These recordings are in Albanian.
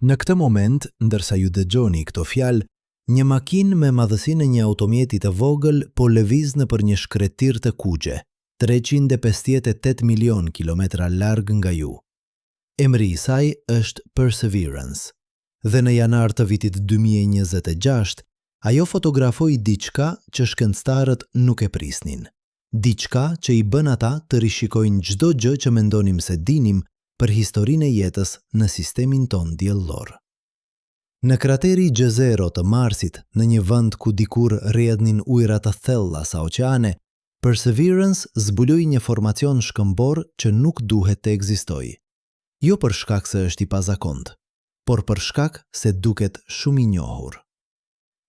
Në këtë moment, ndërsa ju dëgjoni këto fjalë, një makinë me madhësinë e një automjeti të vogël po lëviz nëpër një shkretir të kuqe, 358 milion kilometra larg nga ju. Emri i saj është Perseverance. Dhe në janar të vitit 2026, ajo fotografoi diçka që shkencëtarët nuk e prisnin. Diçka që i bën ata të rishikojnë çdo gjë që mendonim se dinim për historinë e jetës në sistemin ton diellor. Në krateri G0 të Marsit, në një vend ku dikur rrjedhnin ujëra të thella sa oqeane, Perseverance zbuloi një formacion shkëmbor që nuk duhet të ekzistojë. Jo për shkak se është i pazakontë, por për shkak se duket shumë i njohur.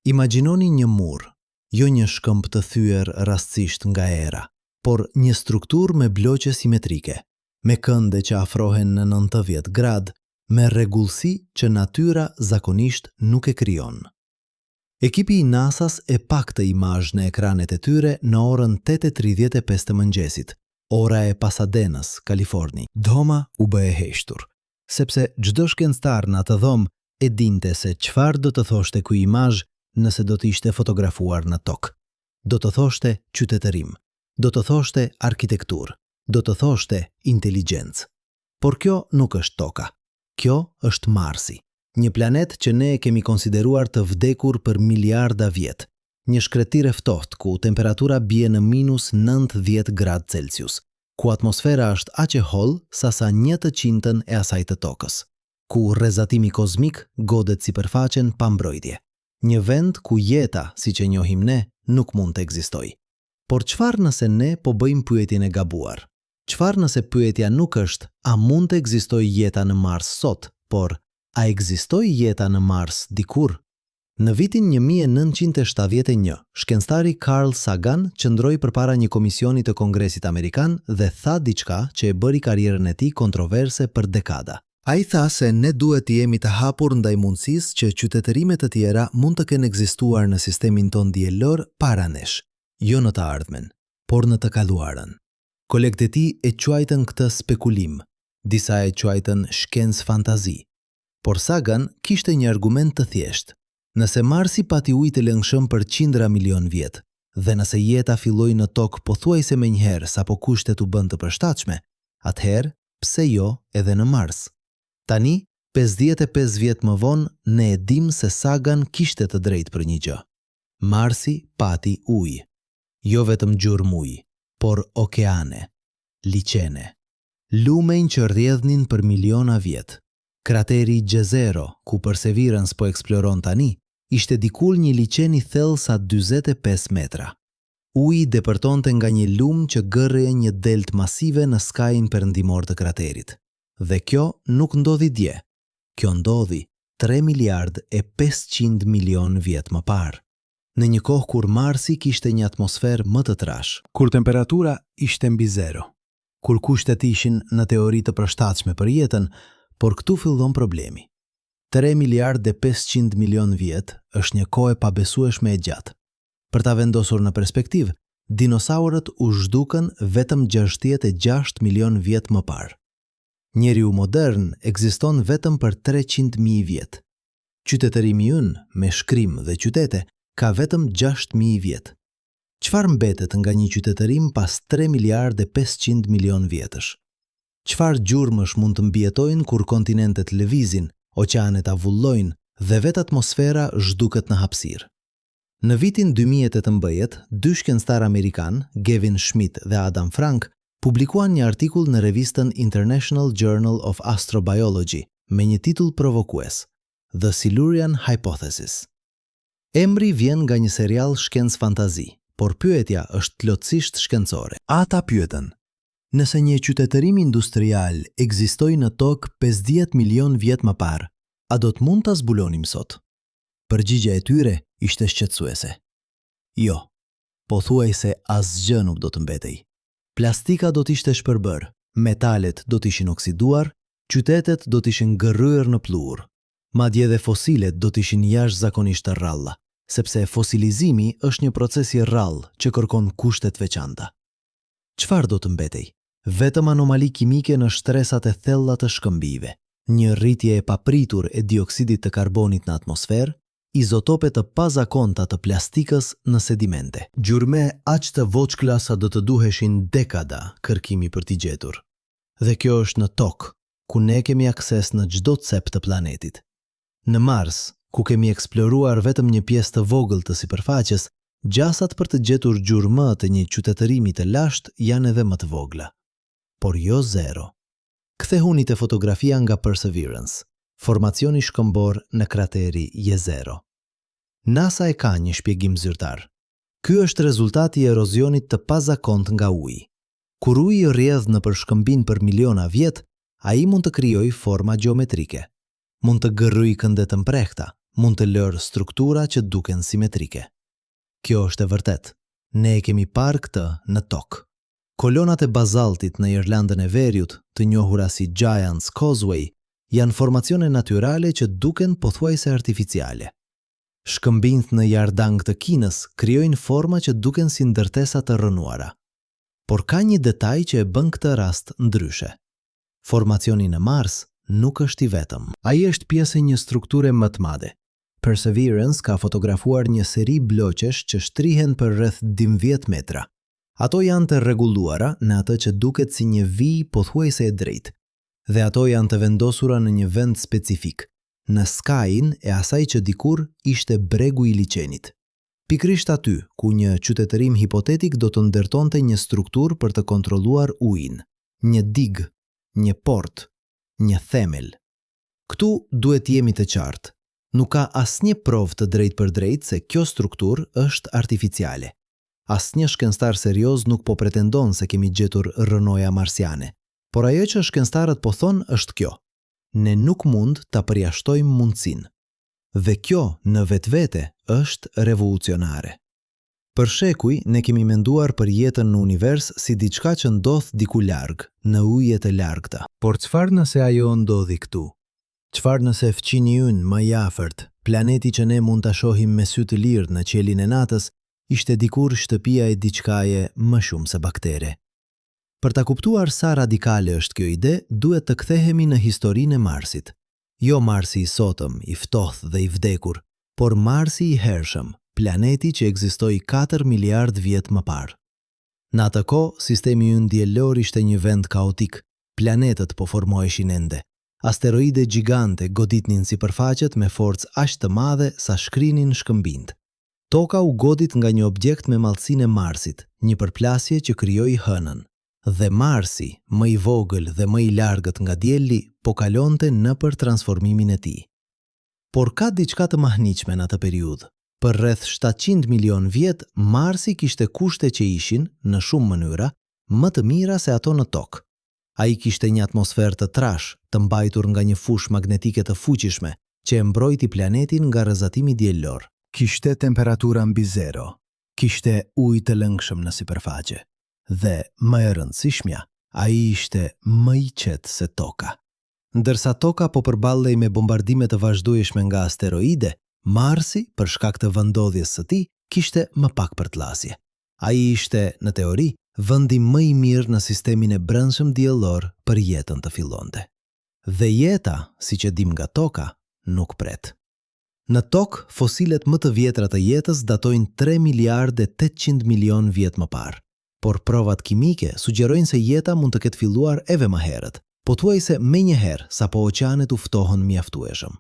Imagjinoni një mur, jo një shkëmb të thyer rastësisht nga era, por një strukturë me bloqe simetrike, me kënde që afrohen në 90 gradë, me rregullsi që natyra zakonisht nuk e krijon. Ekipi i NASA-s e pa këtë imazh në ekranet e tyre në orën 8:35 të mëngjesit, ora e Pasadenës, Kaliforni. Dhoma u bë e heshtur, sepse çdo shkencëtar në atë dhomë e dinte se çfarë do të thoshte ky imazh nëse do të ishte fotografuar në tokë. Do të thoshte qytetërim, do të thoshte arkitekturë, do të thoshte inteligjencë. Por kjo nuk është toka. Kjo është Marsi, një planet që ne e kemi konsideruar të vdekur për miliarda vjet, një shkretir e ftohtë ku temperatura bie në -90 gradë Celsius, ku atmosfera është aq e hollë sa 1/100 e asaj të tokës, ku rrezatimi kozmik godet sipërfaqen pa mbrojtje. Një vend ku jeta, siç e njohim ne, nuk mund të ekzistojë. Por çfarë nëse ne po bëjmë pyetjen e gabuar? Çfarë nëse pyetja nuk është a mund të ekzistojë jeta në Mars sot, por a ekzistoi jeta në Mars dikur? Në vitin 1971, shkencëtari Carl Sagan qëndroi përpara një komisioni të Kongresit Amerikan dhe tha diçka që e bëri karrierën e tij kontroverse për dekada. Ai tha se ne duhet të jemi të hapur ndaj mundësisë që qytetërimet të tjera mund të kenë ekzistuar në sistemin ton diellor para nesh, jo në të ardhmen, por në të kaluarën. Kolegët e tij e quajtën këtë spekulim, disa e quajtën shkencë fantazi. Por Sagan kishte një argument të thjeshtë. Nëse Marsi pati ujë të lëngshëm për qindra milion vjet, dhe nëse jeta filloi në tokë pothuajse menjëherë sapo kushtet u bën të përshtatshme, atëherë pse jo edhe në Mars? Tani, 55 vjet më vonë, ne e dim se Sagan kishte të drejtë për një gjë. Marsi pati ujë. Jo vetëm gjurmë ujë, por okeane, liqene, lumejnë që rrjedhnin për miliona vjet. Krateri G0, ku Perseverance po eksploron tani, ishte dikur një liqen i thellë sa 45 metra. Uji depërtonte nga një lumë që gërreje një deltë masive në skajin perëndimor të kraterit. Dhe kjo nuk ndodhi dje. Kjo ndodhi 3 miliard e 500 milion vjet më parë. Në një kohë kur Marsi kishte një atmosferë më të trash, kur temperatura ishte mbi zero, kur kushtet ishin në teori të përshtatshme për jetën, por këtu fillon problemi. 3 miliard e 500 milion vjet është një kohë e pabesueshme e gjatë. Për ta vendosur në perspektivë, dinosaurët u zhdukën vetëm 66 milion vjet më parë. Njeriu modern ekziston vetëm për 300.000 vjet. Qytetërimi ynë, me shkrim dhe qytete, ka vetëm 6.000 vjet. Çfarë mbetet nga një qytetërim pas 3 miliard e 500 milion vjetësh? Çfarë gjurmësh mund të mbijetojnë kur kontinentet lëvizin, oqeanet avullojnë dhe vetë atmosfera zhduket në hapësirë? Në vitin 2018, dy shkencëtar amerikan, Gavin Schmidt dhe Adam Frank, publikuan një artikull në revistën International Journal of Astrobiology me një titull provokues, The Silurian Hypothesis. Emri vjen nga një serial shkencë fantazi, por pyetja është plotësisht shkencore. Ata pyetën: nëse një qytetërim industrial ekzistoi në tokë 50 milion vjet më parë, a do të mund ta zbulonim sot? Përgjigjja e tyre ishte shqetësuese. Jo, pothuajse asgjë nuk do të mbetej. Plastika do të ishte shpërbër, metalet do të ishin oksiduar, qytetet do të ishin gërryer në pluhur. Madje edhe fosilet do të ishin jashtëzakonisht të rralla, sepse fosilizimi është një proces i rrallë që kërkon kushte të veçanta. Çfarë do të mbetej? Vetëm anomali kimike në shtresat e thella të shkëmbive, një rritje e papritur e dioksidit të karbonit në atmosferë, izotope të pazakonta të plastikës në sedimente. Gjurme aq të voçkla sa do të duheshin dekada kërkimi për t'i gjetur. Dhe kjo është në tokë, ku ne kemi akses në çdo cep të planetit. Në Mars, ku kemi eksploruar vetëm një pjesë të vogël të sipërfaqes, gjasat për të gjetur gjurmë të një qytetërimi të lashtë janë edhe më të vogla. Por jo zero. Kthehuni te fotografia nga Perseverance, formacioni shkëmbor në krateri Jezero. NASA e ka një shpjegim zyrtar. Ky është rezultati i erozionit të pazakont nga uji. Kur uji rrjedh në përshkëmbin për miliona vjet, ai mund të krijojë forma gjeometrike. Mund të gërryjë kënde të mprehta, mund të lërë struktura që duken simetrike. Kjo është e vërtet. Ne e kemi parë këtë në tokë. Kolonat e bazaltit në Irlandën e Veriut, të njohura si Giant's Causeway, janë formacione natyrale që duken pothuajse artificiale. Shkëmbinjt në Jardang të Kinës krijojnë forma që duken si ndërtesa të rënuara. Por ka një detaj që e bën këtë rast ndryshe. Formacioni në Mars nuk është i vetëm. Ai është pjesë e një strukture më të madhe. Perseverance ka fotografuar një seri bloqesh që shtrihen për rreth 12 metra. Ato janë të rregulluara në atë që duket si një vijë pothuajse e drejtë, dhe ato janë të vendosura në një vend specifik, në skajin e asaj që dikur ishte bregu i liçenit. Pikrisht aty, ku një qytetërim hipotetik do të ndërtonte një strukturë për të kontrolluar ujin, një digë, një port, një themel. Këtu duhet jemi të qartë. Nuk ka asnjë provë të drejtë për drejtë se kjo strukturë është artificiale. Asnjë shkencëtar serioz nuk po pretendon se kemi gjetur rënoja marsiane, por ajo që shkencëtarët po thonë është kjo. Ne nuk mund ta përjashtojmë mundësinë. Dhe kjo në vetvete është revolucionare. Për shekuj ne kemi menduar për jetën në univers si diçka që ndodh diku larg, në uje të largëta. Por çfarë nëse ajo ndodhi këtu? Çfarë nëse fqini ynë më i afërt, planeti që ne mund ta shohim me sy të lirë në qiellin e natës, ishte dikur shtëpia e diçkaje më shumë se baktere. Për ta kuptuar sa radikale është kjo ide, duhet të kthehemi në historinë e Marsit. Jo Marsi i sotëm, i ftohtë dhe i vdekur, por Marsi i hershëm, planeti që ekzistoi 4 miliard vjet më parë. Në atë kohë, sistemi ynë diellor ishte një vend kaotik. Planetët po formoheshin ende. Asteroide gjigante goditnin sipërfaqet me forcë aq të madhe sa shkrinin shkëmbinjt. Toka u godit nga një objekt me mallësinë e Marsit, një përplasje që krijoi hënën. Dhe Marsi, më i vogël dhe më i largët nga dielli, po kalonte nëpër transformimin e tij. Por ka diçka të mahniqme në atë periudhë. Për rreth 700 milion vjet, Marsi kishte kushte që ishin, në shumë mënyra, më të mira se ato në tokë. Ai kishte një atmosferë të trash, të mbajtur nga një fushë magnetike të fuqishme, që e mbrojti planetin nga rrezatimi diellor. Kishte temperatura mbi zero, kishte ujë të lëngshëm në sipërfaqe, dhe më e rëndësishmja, ai ishte më i qetë se toka. Ndërsa toka po përballej me bombardime të vazhdueshme nga asteroide, Marsi, për shkak të vendodhjes së tij, kishte më pak përtlasje. Ai ishte, në teori, vendi më i mirë në sistemin e brendshëm diellor për jetën të fillonte. Dhe jeta, siç e dim nga toka, nuk pret. Në tokë, fosilet më të vjetra të jetës datojnë 3 miliardë 800 milion vjet më parë. Por provat kimike sugjerojnë se jeta mund të ketë filluar eve më herët, pothuajse menjëherë sapo oqeanet u ftohën mjaftueshëm.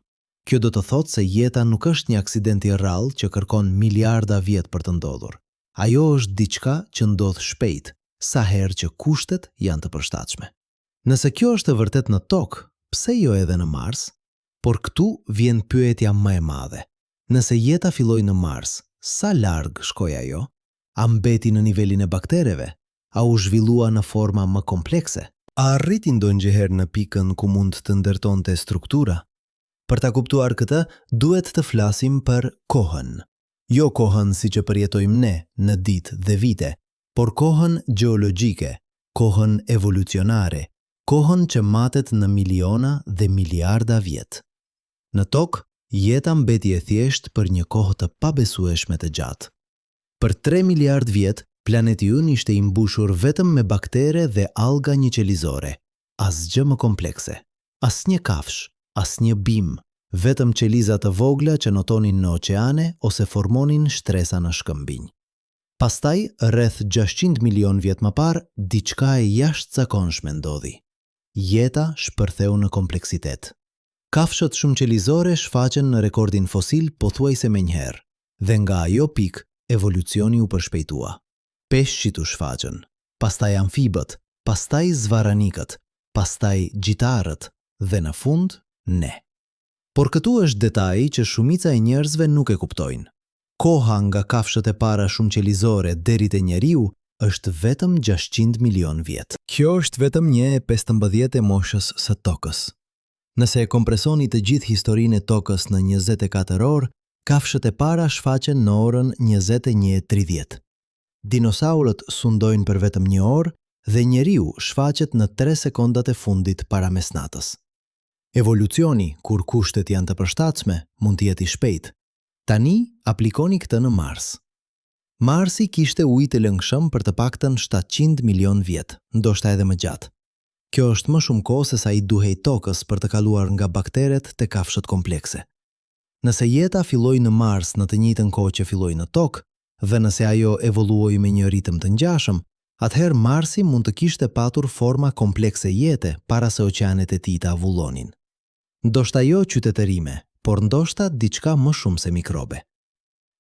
Kjo do të thotë se jeta nuk është një aksident i rrallë që kërkon miliarda vjet për të ndodhur. Ajo është diçka që ndodh shpejt, sa herë që kushtet janë të përshtatshme. Nëse kjo është e vërtet në tokë, pse jo edhe në Mars? Por këtu vjen pyetja më e madhe. Nëse jeta filloi në Mars, sa larg shkoi ajo? A mbeti në nivelin e baktereve? A u zhvillua në forma më komplekse? A arriti ndonjëherë në pikën ku mund të ndërtonte struktura? Për ta kuptuar këtë, duhet të flasim për kohën. Jo kohën si që përjetojmë ne në ditë dhe vite, por kohën gjeologjike, kohën evolucionare, kohën që matet në miliona dhe miliarda vjet. Në tokë, jeta mbeti e thjesht për një kohë të pabesueshme të gjatë. Për 3 miliard vjet, planeti ynë ishte i mbushur vetëm me baktere dhe alga njëqelizore, asgjë më komplekse. Asnjë kafsh, asnjë bim, vetëm qeliza të vogla që notonin në oqeane ose formonin shtresa në shkëmbinj. Pastaj, rreth 600 milion vjet më parë, diçka e jashtëzakonshme ndodhi. Jeta shpërtheu në kompleksitet. Kafshët shumë qelizore shfaqen në rekordin fosil pothuajse menjëherë, dhe nga ajo pikë evolucioni u përshpejtua. Peshqit u shfaqën, pastaj amfibët, pastaj zvaranikët, pastaj gjitarët dhe në fund ne. Por këtu është detaji që shumica e njerëzve nuk e kuptojnë. Koha nga kafshët e para shumë qelizore deri te njeriu është vetëm 600 milion vjet. Kjo është vetëm 1/15 e moshës së Tokës. Nëse e kompresoni të gjithë historinë e Tokës në 24 orë, kafshët e para shfaqen në orën 21:30. Dinosaurët sundojnë për vetëm 1 orë dhe njeriu shfaqet në 3 sekondat e fundit para mesnatës. Evolucioni, kur kushtet janë të përshtatshme, mund të jetë i shpejtë. Tani aplikoni këtë në Mars. Marsi kishte ujë të lëngshëm për të paktën 700 milion vjet, ndoshta edhe më gjatë. Kjo është më shumë kohë se sa i duhej Tokës për të kaluar nga bakteret te kafshët komplekse. Nëse jeta filloi në Mars në të njëjtën kohë që filloi në Tokë, dhe nëse ajo evoluoi me një ritëm të ngjashëm, atëherë Marsi mund të kishte patur forma komplekse jete para se oqeanet e tij të avullonin. Ndoshta jo qytetërime, por ndoshta diçka më shumë se mikrobe.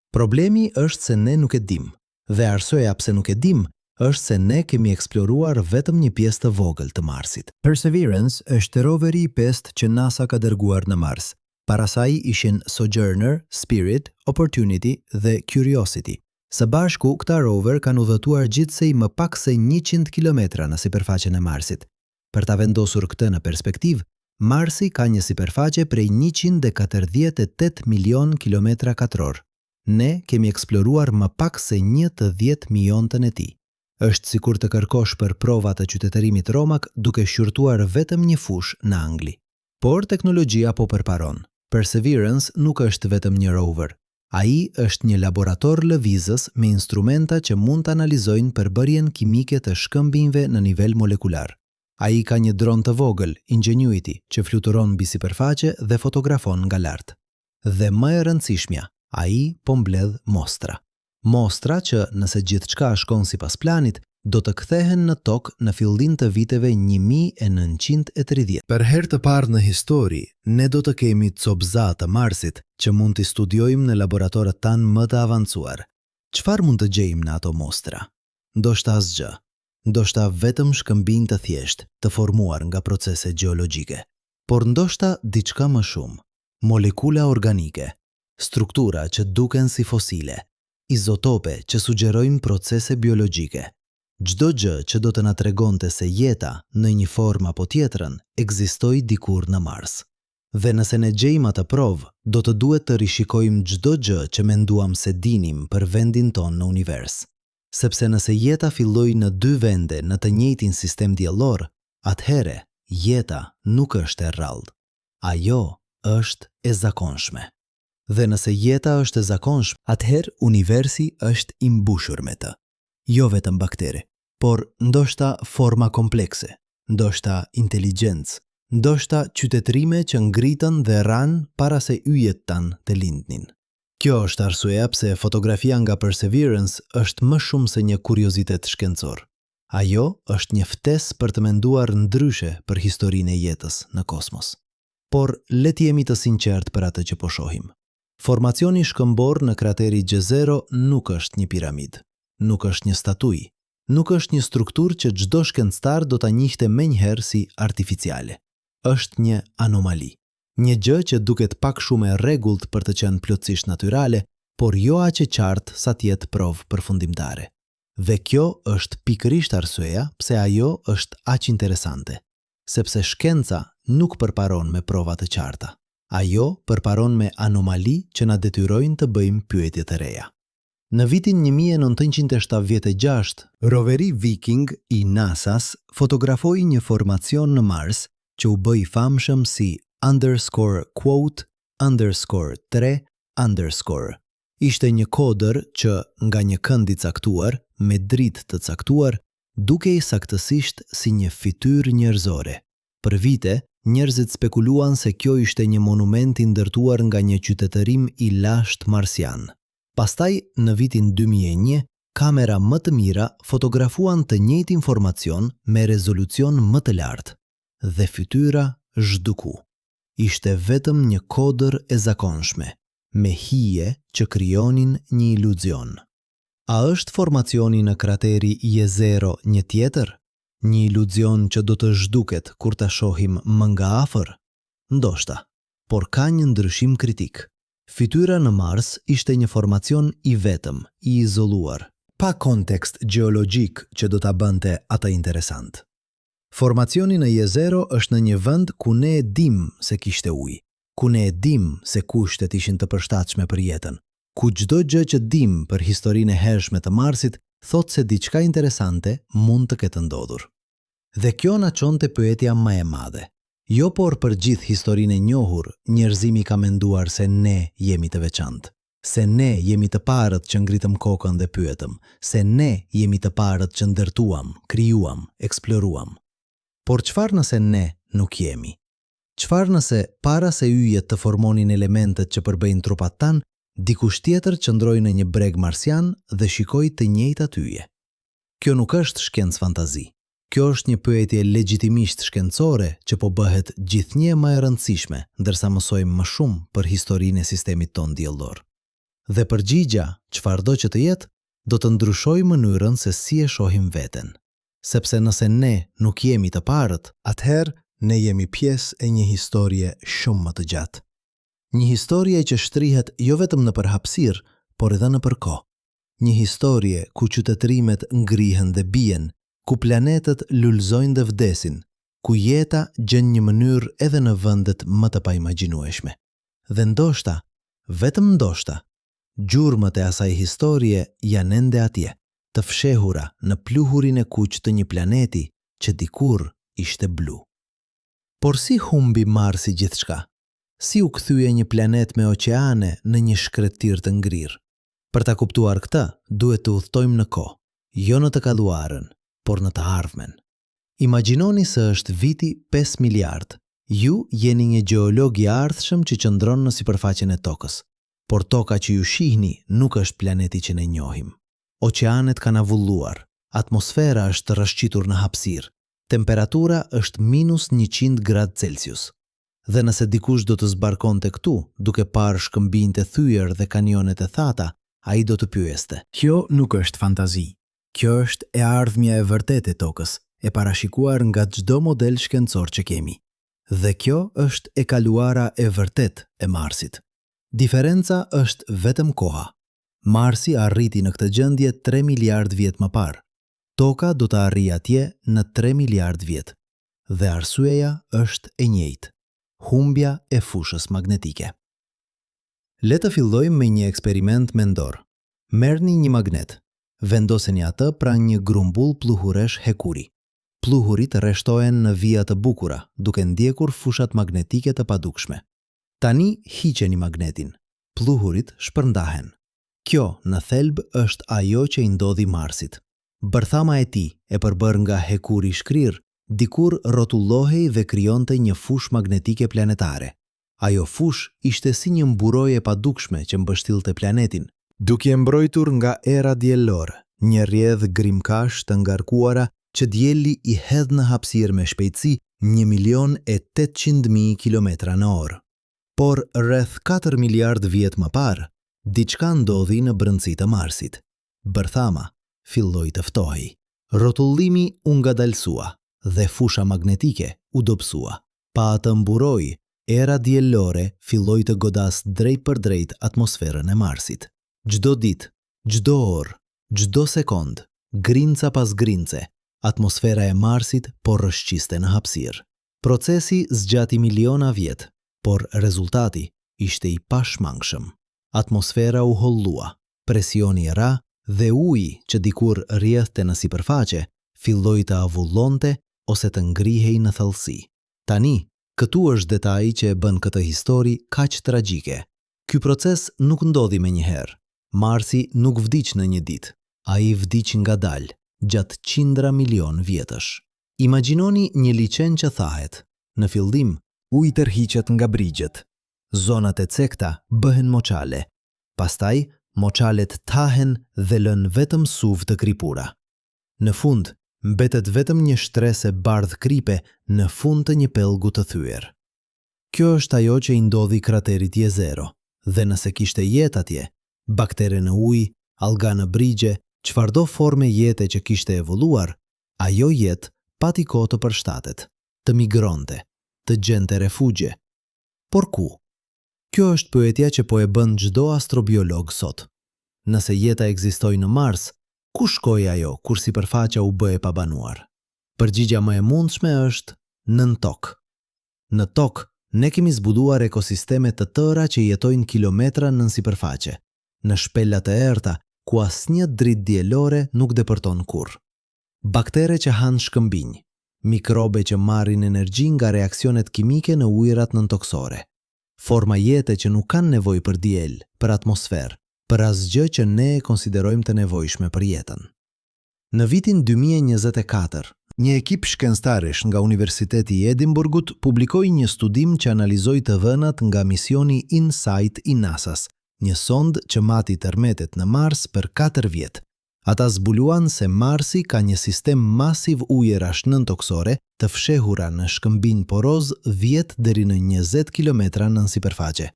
Problemi është se ne nuk e dim, dhe arsyeja pse nuk e dim është se ne kemi eksploruar vetëm një pjesë të vogël të Marsit. Perseverance është roveri i 5 që NASA ka dërguar në Mars. Para saj ishin Sojourner, Spirit, Opportunity dhe Curiosity. Së bashku, këta rover kanë udhëtuar gjithsej më pak se 100 kilometra në sipërfaqen e Marsit. Për ta vendosur këtë në perspektivë, Marsi ka një sipërfaqe prej 148 milion kilometra katror. Ne kemi eksploruar më pak se 10 miliontën e tij. Është sikur të kërkosh për prova të qytetërimit romak duke shqyrtuar vetëm një fushë në Angli. Por teknologjia po përparon. Perseverance nuk është vetëm një rover. Ai është një laborator lëvizës me instrumenta që mund të analizojnë përbërjen kimike të shkëmbinjve në nivel molekular. Ai ka një dron të vogël, Ingenuity, që fluturon mbi sipërfaqe dhe fotografon nga lart. Dhe më e rëndësishmja, ai po mbledh mostra. Mostra që, nëse gjithçka shkon sipas planit, do të kthehen në Tokë në fillim të viteve 1930. Për herë të parë në histori, ne do të kemi copëza të Marsit që mund t'i studiojmë në laboratorët tanë më të avancuar. Çfarë mund të gjejmë në ato mostra? Ndoshta asgjë. Ndoshta vetëm shkëmbinj të thjeshtë, të formuar nga procese gjeologjike. Por ndoshta diçka më shumë. Molekula organike, struktura që duken si fosile, izotope që sugjerojnë procese biologjike. Çdo gjë që do të na tregonte se jeta, në një formë apo tjetrën, ekzistoi dikur në Mars. Dhe nëse ne gjejmë atë provë, do të duhet të rishikojmë çdo gjë që menduam se dinim për vendin tonë në univers. Sepse nëse jeta filloi në 2 vende në të njëjtin sistem diellor, atëherë jeta nuk është e rrallë. Ajo është e zakonshme. Dhe nëse jeta është e zakonshme, atëherë universi është i mbushur me të. Jo vetëm baktere, por ndoshta forma komplekse, ndoshta inteligjencë, ndoshta qytetërime që ngritën dhe ranë para se yjet tanë të lindnin. Kjo është arsyeja pse fotografia nga Perseverance është më shumë se një kuriozitet shkencor. Ajo është një ftesë për të menduar ndryshe për historinë e jetës në kosmos. Por le të jemi të sinqertë për atë që po shohim. Formacioni shkëmbor në krateri Jezero nuk është një piramid, nuk është një statuj, nuk është një strukturë që çdo shkencëtar do ta njihte menjëherë si artificiale. Është një anomali. Një gjë që duket pak shumë e rregullt për të qenë plotësisht natyrale, por jo aq e qartë sa të jetë provë përfundimtare. Dhe kjo është pikërisht arsyeja pse ajo është aq interesante, sepse shkenca nuk përparon me prova të qarta. Ajo përparon me anomali që na detyrojnë të bëjmë pyetje të reja. Në vitin 1976, roveri Viking i NASA-s fotografoi një formacion në Mars që u bë i famshëm si _quote_3_. Ishte një kodër që nga një kënd i caktuar, me dritë të caktuar, dukej saktësisht si një fytyrë njerëzore, Për vite, njerëzit spekuluan se kjo ishte një monument i ndërtuar nga një qytetërim i lashtë marsian. Pastaj, në vitin 2001, kamera më të mira fotografuan të njëjtë informacion me rezolucion më të lartë dhe fytyra zhduku. Ishte vetëm një kodër e zakonshme, me hije që krijonin një iluzion. A është formacioni në krateri Jezero një tjetër? Një iluzion që do të zhduket kur ta shohim më nga afër? Ndoshta, por ka një ndryshim kritik. Fytyra në Mars ishte një formacion i vetëm, i izoluar, pa kontekst gjeologjik që do ta bënte atë interesant. Formacioni në Jezero është në një vend ku ne e dim se kishte ujë, ku ne e dim se kushtet ishin të përshtatshme për jetën, ku çdo gjë që dim për historinë e hershme të Marsit thot se diçka interesante mund të ketë ndodhur. Dhe kjo na çonte pyetja më e madhe. Jo por për gjithë historinë e njohur, njerëzimi ka menduar se ne jemi të veçantë, se ne jemi të parët që ngritëm kokën dhe pyetëm, se ne jemi të parët që ndërtuam, krijuam, eksploruam. Por çfarë nëse ne nuk jemi? Çfarë nëse para se yjet të formonin elementet që përbëjnë trupat tanë, dikush tjetër qëndroi në një breg marsian dhe shikoi të njëjtat yje? Kjo nuk është shkencë fantazi. Kjo është një pyetje legjitimisht shkencore që po bëhet gjithnjë më e rëndësishme, ndërsa mësojmë më shumë për historinë e sistemit tonë diellor. Dhe përgjigja, çfarëdo që të jetë, do të ndryshojë mënyrën se si e shohim veten. Sepse nëse ne nuk jemi të parët, atëherë ne jemi pjesë e një historie shumë më të gjatë. Një historie që shtrihet jo vetëm nëpër hapësirë, por edhe nëpër kohë. Një historie ku qytetërimet ngrihen dhe bien, ku planetet lulëzojnë dhe vdesin, ku jeta gjen një mënyrë edhe në vendet më të paimagjinueshme. Dhe ndoshta, vetëm ndoshta, gjurmët e asaj historie janë ende atje, të fshehura në pluhurin e kuq të një planeti që dikur ishte blu. Por si humbi Marsi gjithçka? Si u kthye një planet me oqeane në një shkretir të ngrirë? Për ta kuptuar këtë, duhet të udhtojmë në kohë, jo në të kaluarën, por në të ardhmen. Imagjinoni se është viti 5 miliard. Ju jeni një gjeolog i ardhshëm që qëndron në sipërfaqen e tokës, por toka që ju shihni nuk është planeti që ne njohim. Oqeanet kanë avulluar, atmosfera është rrëshqitur në hapësirë, temperatura është -100 gradë Celsius. Dhe nëse dikush do të zbarkonte këtu, duke parë shkëmbinjtë e thyer dhe kanionet e thata, ai do të pyeste: kjo nuk është fantazi. Kjo është e ardhmja e vërtetë e tokës, e parashikuar nga çdo model shkencor që kemi. Dhe kjo është e kaluara e vërtetë e Marsit. Diferenca është vetëm koha. Marsi arriti në këtë gjendje 3 miliard vjet më parë. Toka do të arrijë atje në 3 miliard vjet. Dhe arsyeja është e njëjtë: humbja e fushës magnetike. Le të fillojmë me një eksperiment mendor. Merrni një magnet. Vendoseni atë pranë një grumbull pluhuresh hekuri. Pluhurit rreshtohen në vija të bukura, duke ndjekur fushat magnetike të padukshme. Tani hiqeni magnetin. Pluhurit shpërndahen. Kjo, në thelb, është ajo që i ndodhi Marsit. Bërthama e tij, e përbërë nga hekuri shkrir, dikur rrotullohej dhe krijonte një fushë magnetike planetare. Ajo fushë ishte si një mburojë e padukshme që mbështillte planetin, duke e mbrojtur nga era diellore, një rrjedhë grimkash të ngarkuara që dielli i hedh në hapësirë me shpejtësi 1.800.000 km/h. Por rreth 4 miliard vjet më parë, diçka ndodhi në brendësi të Marsit. Bërthama filloi të ftohej. Rrotullimi u ngadalsua dhe fusha magnetike u dobësua. Pa atë mburojë, era diellore filloi të godas drejt për drejt atmosferën e Marsit. Çdo ditë, çdo orë, çdo sekond, grinca pas grince, atmosfera e Marsit po rrëshqiste në hapësirë. Procesi zgjati miliona vjet, por rezultati ishte i pashmangshëm. Atmosfera u hollua, presioni ra dhe uji që dikur rrjedhte në sipërfaqe filloi të avullonte ose të ngrihej në thellësi. Tani, këtu është detaji që e bën këtë histori kaq tragjike. Ky proces nuk ndodhi menjëherë. Marsi nuk vdiq në një ditë, ai vdiq ngadalë, gjatë qindra milion vjetësh. Imagjinoni një liçen që thahet: Në fillim, uji tërhiqet nga brigjet. Zonat e cekta bëhen moçale. Pastaj, moçalet tahen dhe lën vetëm suvë të kripura. Në fund, mbetet vetëm një shtrese bardh kripe në fund të një pellgu të thyer. Kjo është ajo që i ndodhi kraterit Jezero, dhe nëse kishte jetë atje, baktere në ujë, alga në brigje, çfarëdo forme jete që kishte evoluar, ajo jetë pati kohë të përshtatet, të migronte, të gjente refugje. Por ku? Kjo është pyetja që po e bën çdo astrobiolog sot. Nëse jeta ekzistoi në Mars, ku shkoi ajo kur sipërfaqja u bë e pabanuar? Përgjigjja më e mundshme është nën tokë. Në tokë, ne kemi zbuluar ekosisteme të tëra që jetojnë kilometra nën sipërfaqe, në shpela të errta ku asnjë dritë dielore nuk depërton kurrë. Baktere që hanë shkëmbinj, mikrobe që marrin energji nga reaksionet kimike në ujërat nëntoksore, forma jete që nuk kanë nevojë për diel, për atmosferë, për asgjë që ne e konsiderojmë të nevojshme për jetën. Në vitin 2024, një ekip shkencëtarësh nga Universiteti i Edinburgut publikoi një studim që analizoi të dhënat nga misioni InSight i NASA-s, një sond që mati tërmetet në Mars për 4 vjet. Ata zbuluan se Marsi ka një sistem masiv ujërash nëntoksore të fshehura në shkëmbinj poroz 10 deri në 20 kilometra nën sipërfaqe.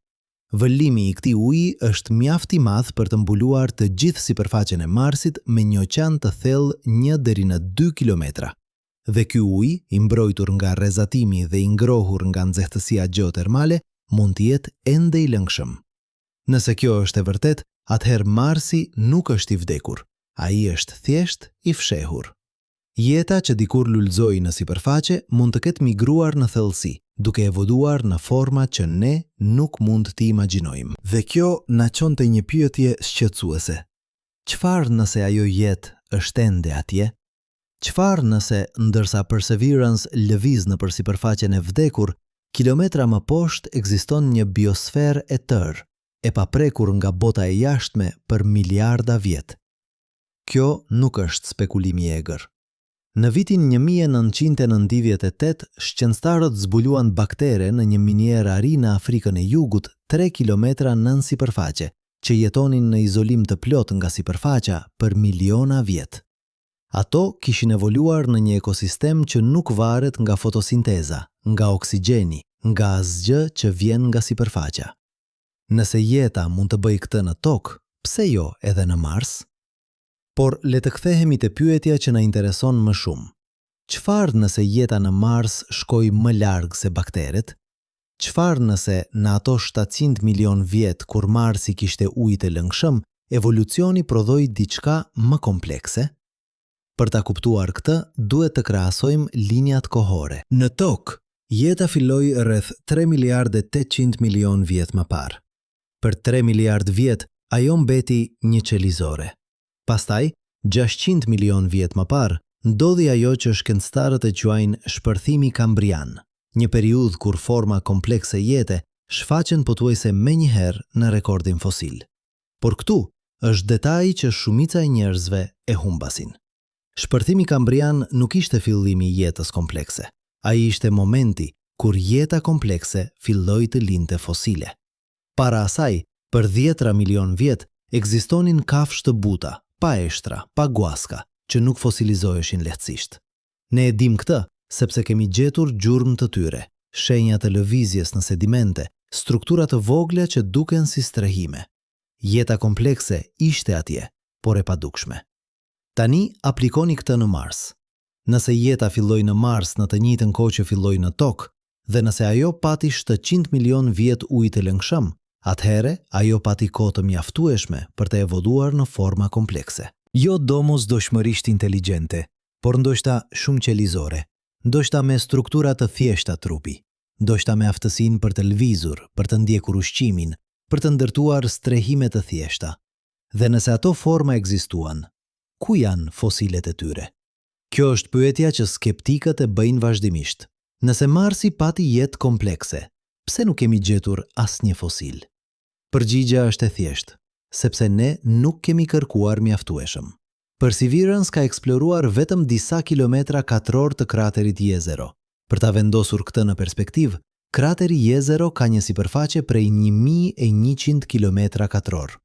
Vëllimi i këtij uji është mjaft i madh për të mbuluar të gjithë sipërfaqen e Marsit me një oqean të thellë 1 deri në 2 kilometra. Dhe ky ujë, i mbrojtur nga rrezatimi dhe i ngrohur nga nxehtësia gjeotermale, mund të jetë ende i lëngshëm. Nëse kjo është e vërtet, atëherë Marsi nuk është i vdekur. Ai është thjesht i fshehur. Jeta që dikur lulëzoi në sipërfaqe mund të ketë migruar në thellësi, duke evoluar në forma që ne nuk mund t'i imagjinojmë. Dhe kjo na çon te një pyetje shqetësuese. Çfarë nëse ajo jetë është ende atje? Çfarë nëse ndërsa Perseverance lëviz nëpër sipërfaqen e vdekur, kilometra më poshtë ekziston një biosferë e tërë, e paprekur nga bota e jashtme për miliarda vjet? Kjo nuk është spekulim i egër. Në vitin 1998, shkencëtarët zbuluan baktere në një minierë ari në Afrikën e Jugut 3 kilometra nën sipërfaqe, që jetonin në izolim të plot nga sipërfaqja për miliona vjet. Ato kishin evoluar në një ekosistem që nuk varet nga fotosinteza, nga oksigjeni, nga asgjë që vjen nga sipërfaqja. Nëse jeta mund të bëjë këtë në tokë, pse jo edhe në Mars? Por le të kthehemi te pyetja që na intereson më shumë. Çfarë nëse jeta në Mars shkoi më larg se bakteret? Çfarë nëse në ato 700 milion vjet kur Marsi kishte ujë të lëngshëm, evolucioni prodhoi diçka më komplekse? Për ta kuptuar këtë, duhet të krahasojmë linjat kohore. Në tokë, jeta filloi rreth 3 miliardë 800 milion vjet më parë. Për 3 miliardë vjet, ajo mbeti një qelizore. Pastaj, 600 milion vjet më parë, ndodhi ajo që shkencëtarët e quajnë shpërthimi kambrian, një periudhë kur forma komplekse jete shfaqen pothuajse menjëherë në rekordin fosil. Por këtu është detaji që shumica e njerëzve e humbasin. Shpërthimi kambrian nuk ishte fillimi i jetës komplekse. Ai ishte momenti kur jeta komplekse filloi të lindte fosile. Para asaj, për 10 milion vjet, ekzistonin kafshë të buta, pa eshtra, pa guaska, që nuk fosilizoheshin lehtësisht. Ne e dim këtë sepse kemi gjetur gjurmë të tyre, shenja të lëvizjes në sedimente, struktura të vogla që duken si strehime. Jeta komplekse ishte atje, por e padukshme. Tani aplikoni këtë në Mars. Nëse jeta filloi në Mars në të njëjtën kohë që filloi në Tokë, dhe nëse ajo pati 700 milion vjet ujë të lëngshëm, atëhere ajo pati kohë të mjaftueshme për të evoluar në forma komplekse. Jo domosdoshmërisht inteligjente, por ndoshta shumë qelizore, ndoshta me struktura të thjeshta trupi, ndoshta me aftësinë për të lëvizur, për të ndjekur ushqimin, për të ndërtuar strehime të thjeshta. Dhe nëse ato forma ekzistuan, ku janë fosilet e tyre? Kjo është pyetja që skeptikët e bëjnë vazhdimisht. Nëse Marsi pati jetë komplekse, pse nuk kemi gjetur asnjë fosil? Përgjigjja është e thjeshtë, sepse ne nuk kemi kërkuar mjaftueshëm. Perseverance ka eksploruar vetëm disa kilometra katror të kraterit Jezero, Për ta vendosur këtë në perspektivë, krateri Jezero ka një sipërfaqe prej 1100 km2.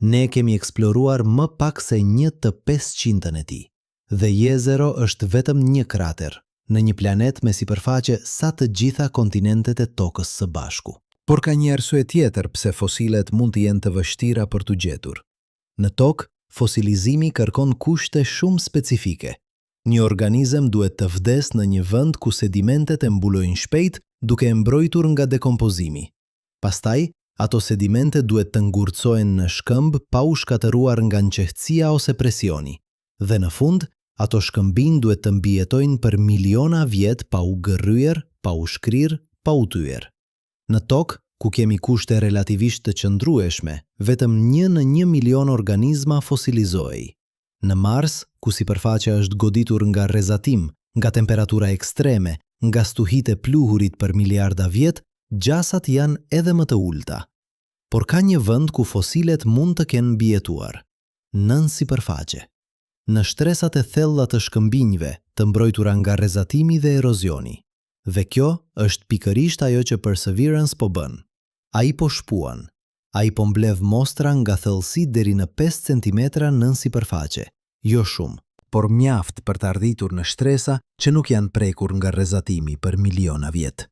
Ne kemi eksploruar më pak se 1/500 e tij, dhe Jezero është vetëm një krater në një planet me sipërfaqe sa të gjitha kontinentet e tokës së bashku. Por ka një arsye tjetër pse fosilet mund të jenë të vështira për t'u gjetur. Në tokë, fosilizimi kërkon kushte shumë specifike. Një organizëm duhet të vdes në një vend ku sedimentet e mbulojnë shpejt duke e mbrojtur nga dekompozimi. Pastaj, ato sedimente duhet të ngurcohen në shkëmb pa u shkatëruar nga nxehtësia ose presioni. Dhe në fund, ato shkëmbin duhet të mbijetojnë për miliona vjet pa u gërryer, pa u shkrir, pa u tyer. Në tokë, ku kemi kushte relativisht të qëndrueshme, vetëm 1 në 1 milion organizma fosilizohej. Në Mars, ku sipërfaqja është goditur nga rrezatim, nga temperatura ekstreme, nga stuhit e pluhurit për miliarda vjet, gjasat janë edhe më të ulta. Por ka një vend ku fosilet mund të kenë mbijetuar, nën sipërfaqe. Në shtresat e thella të shkëmbinjve të mbrojtura nga rrezatimi dhe erozioni. Dhe kjo është pikërisht ajo që Perseverance po bën. Ai po shpuan. Ai po mbledh mostra nga thellësi deri në 5 cm nën sipërfaqe. Jo shumë, por mjaft për të arritur në shtresa që nuk janë prekur nga rrezatimi për miliona vjet.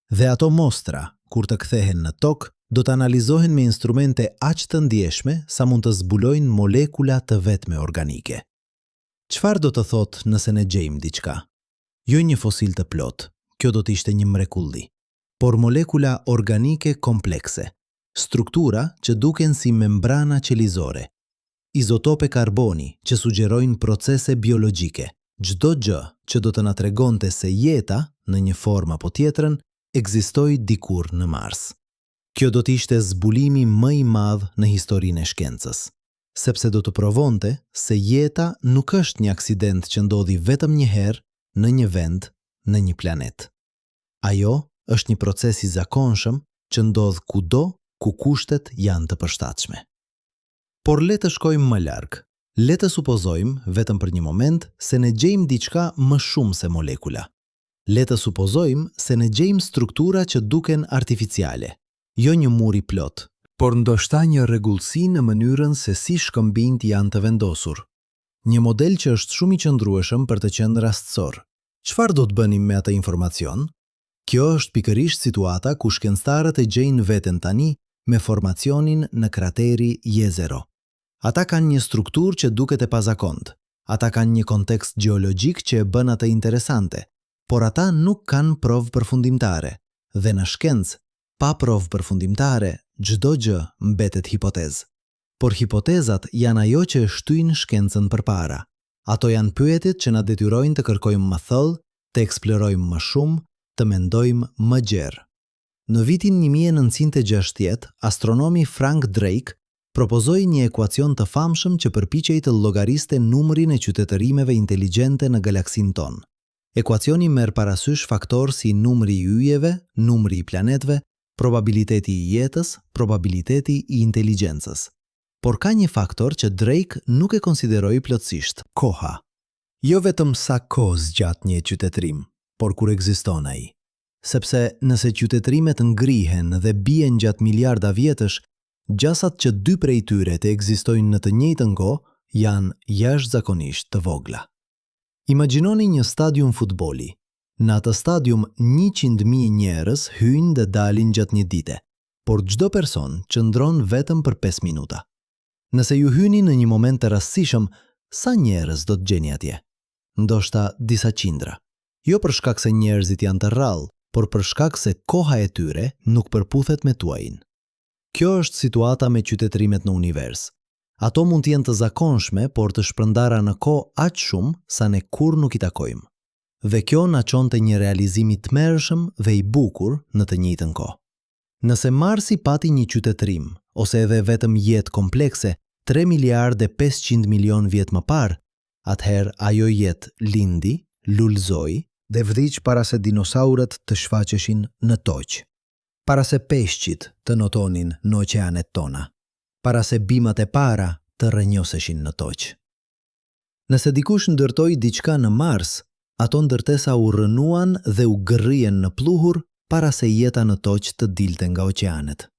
Dhe ato mostra, kur të kthehen në tokë, do të analizohen me instrumente aq të ndjeshme sa mund të zbulojnë molekula të vetme organike. Çfarë do të thotë nëse ne gjejmë diçka? Jo një fosil të plot, kjo do të ishte një mrekulli, por molekula organike komplekse, struktura që duken si membrana qelizore, izotope karboni që sugjerojnë procese biologjike, çdo gjë që do të na tregonte se jeta, në një formë apo tjetrën, ekzistoi dikur në Mars. Kjo do të ishte zbulimi më i madh në historinë e shkencës, sepse do të provonte se jeta nuk është një aksident që ndodhi vetëm një herë në një vend, në një planet. Ajo është një proces i zakonshëm që ndodh kudo ku kushtet janë të përshtatshme. Por le të shkojmë më larg. Le të supozojmë, vetëm për një moment, se ne gjejmë diçka më shumë se molekula. Le të supozojmë se ne gjejmë struktura që duken artificiale, jo një mur i plot, por ndoshta një rregullsi në mënyrën se si shkëmbinjt janë të vendosur. Një model që është shumë i qëndrueshëm për të qenë rastësor. Çfarë do të bënim me atë informacion? Kjo është pikërisht situata ku shkencëtarët e gjejnë veten tani me formacionin në krateri Jezero. Ata kanë një strukturë që duket e pazakontë. Ata kanë një kontekst gjeologjik që e bën atë interesante, por ata nuk kanë provë përfundimtare. Dhe në shkencë, pa provë përfundimtare, çdo gjë mbetet hipotezë. Por hipotezat janë ajo që e shtyjnë shkencën përpara. Ato janë pyetjet që na detyrojnë të kërkojmë më thellë, të eksplorojmë më shumë, të mendojmë më gjerë. Në vitin 1960, astronomi Frank Drake propozoi një ekuacion të famshëm që përpiqej të llogariste numrin e qytetërimeve inteligjente në galaksin tonë. Ekuacioni merr parasysh faktorë si numri i yjeve, numri i planetëve, probabiliteti i jetës, probabiliteti i inteligjencës. Por ka një faktor që Drake nuk e konsideroi plotësisht, koha. Jo vetëm sa kohë zgjat një qytetërim, por kur ekziston ai. Sepse nëse qytetërimet ngrihen dhe bien gjatë miliarda vjetësh, gjasat që dy prej tyre të ekzistojnë në të njëjtën kohë janë jashtëzakonisht të vogla. Imagjinoni një stadium futbolli. Në atë stadium 100.000 njerëz hyjnë dhe dalin gjatë një dite, por çdo person qëndron vetëm për 5 minuta. Nëse ju hyni në një moment të rastësishëm, sa njerëz do të gjeni atje? Ndoshta disa qindra. Jo për shkak se njerëzit janë të rrallë, por për shkak se koha e tyre nuk përputhet me tuajin. Kjo është situata me qytetërimet në univers. Ato mund të jenë të zakonshme, por të shpërndara në kohë aq shumë sa ne kurrë nuk i takojmë. Dhe kjo na çonte një realizimi të tmerrshëm dhe i bukur në të njëjtën kohë. Nëse Marsi pati një qytetërim, ose edhe vetëm jetë komplekse, 3 miliardë 500 milion vjet më parë, atëherë ajo jetë lindi, lulëzoi dhe vdiq para se dinosaurët të shfaqeshin në toqë, para se peshqit të notonin në oqeanet tona, para se bimat e para të rrënjoseshin në toqë. Nëse dikush ndërtoi diçka në Mars, ato ndërtesa u rënuan dhe u gërrien në pluhur para se jeta në toqë të dilte nga oqeanet.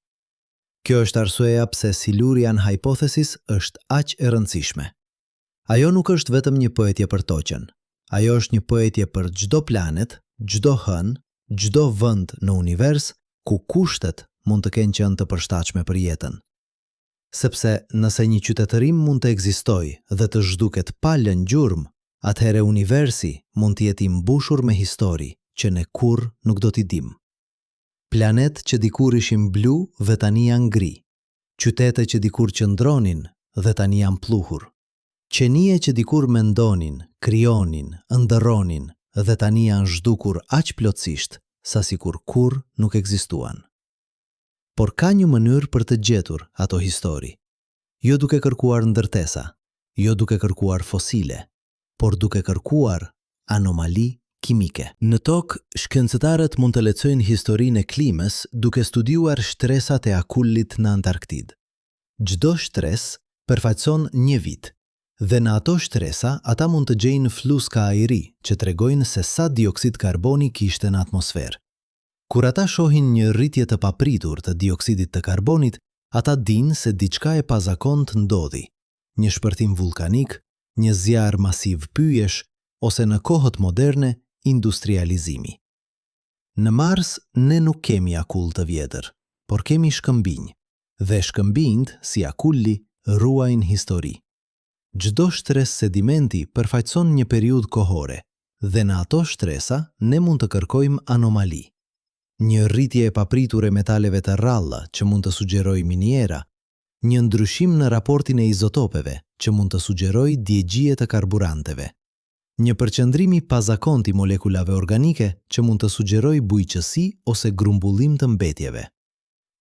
Kjo është arsyeja pse Silurian hypothesis është aq e rëndësishme. Ajo nuk është vetëm një pyetje për toqën. Ajo është një pyetje për çdo planet, çdo hën, çdo vend në univers ku kushtet mund të kenë qenë të përshtatshme për jetën. Sepse nëse një qytetërim mund të ekzistojë dhe të zhduket pa lënë gjurmë, atëherë universi mund të jetë i mbushur me histori që ne kurrë nuk do t'i dim. Planet që dikur ishin blu dhe tani janë gri. Qytete që dikur qëndronin dhe tani janë pluhur. Qenie që dikur mendonin, krijonin, ëndërronin dhe tani janë zhdukur aq plotësisht sa sikur kurrë nuk ekzistuan. Por ka një mënyrë për të gjetur ato histori. Jo duke kërkuar ndërtesa, jo duke kërkuar fosile, por duke kërkuar anomali kimike. Në tokë, shkencëtarët mund të lexojnë historinë e klimës duke studiuar shtresat e akullit në Antarktidë. Çdo shtresë përfaqëson një vit, dhe në ato shtresa ata mund të gjejnë fluska ajri që tregojnë se sa dioksid karboni kishte në atmosferë. Kur ata shohin një rritje të papritur të dioksidit të karbonit, ata dinë se diçka e pazakontë ndodhi, një shpërthim vulkanik, një zjarr masiv pyjesh, ose në kohët moderne, industrializimi. Në Mars, ne nuk kemi akull të vjetër, por kemi shkëmbinj, dhe shkëmbinjt, si akulli, ruajnë histori. Çdo shtresë sedimenti përfaqëson një periudhë kohore, dhe në ato shtresa ne mund të kërkojmë anomali. Një rritje e papritur e metaleve të rralla që mund të sugjerojë miniera, një ndryshim në raportin e izotopeve që mund të sugjerojë djegjie të karburanteve, një përqendrim i pazakontë i molekulave organike që mund të sugjerojë bujqësi ose grumbullim të mbetjeve.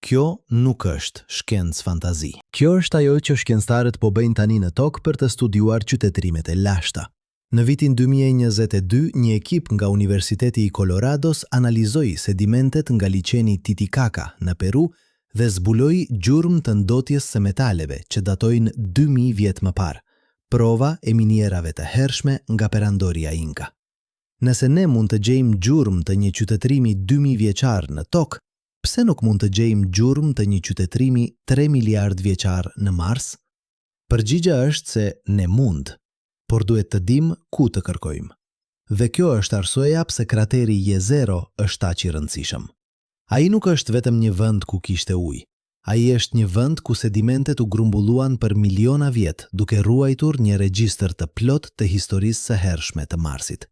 Kjo nuk është shkencë fantazi. Kjo është ajo që shkencëtarët po bëjnë tani në tokë për të studiuar qytetërimet e lashta. Në vitin 2022, një ekip nga Universiteti i Colorados analizoi sedimentet nga liçeni Titicaca në Peru dhe zbuloi gjurmë të ndotjes së metaleve që datojnë 2000 vjet më parë, prova e minierave të hershme nga perandoria Inka. Nëse ne mund të gjejmë gjurmë të një qytetërimi 2000 vjeçar në tokë, pse nuk mund të gjejmë gjurmë të një qytetërimi 3 miliard vjeçar në Mars? Përgjigja është se ne mund, por duhet të dim ku të kërkojmë. Dhe kjo është arsyeja pse krateri Jezero është aq i rëndësishëm. Ai nuk është vetëm një vend ku kishte ujë. Ai është një vend ku sedimentet u grumbulluan për miliona vjet, duke ruajtur një regjistër të plot të historisë së hershme të Marsit.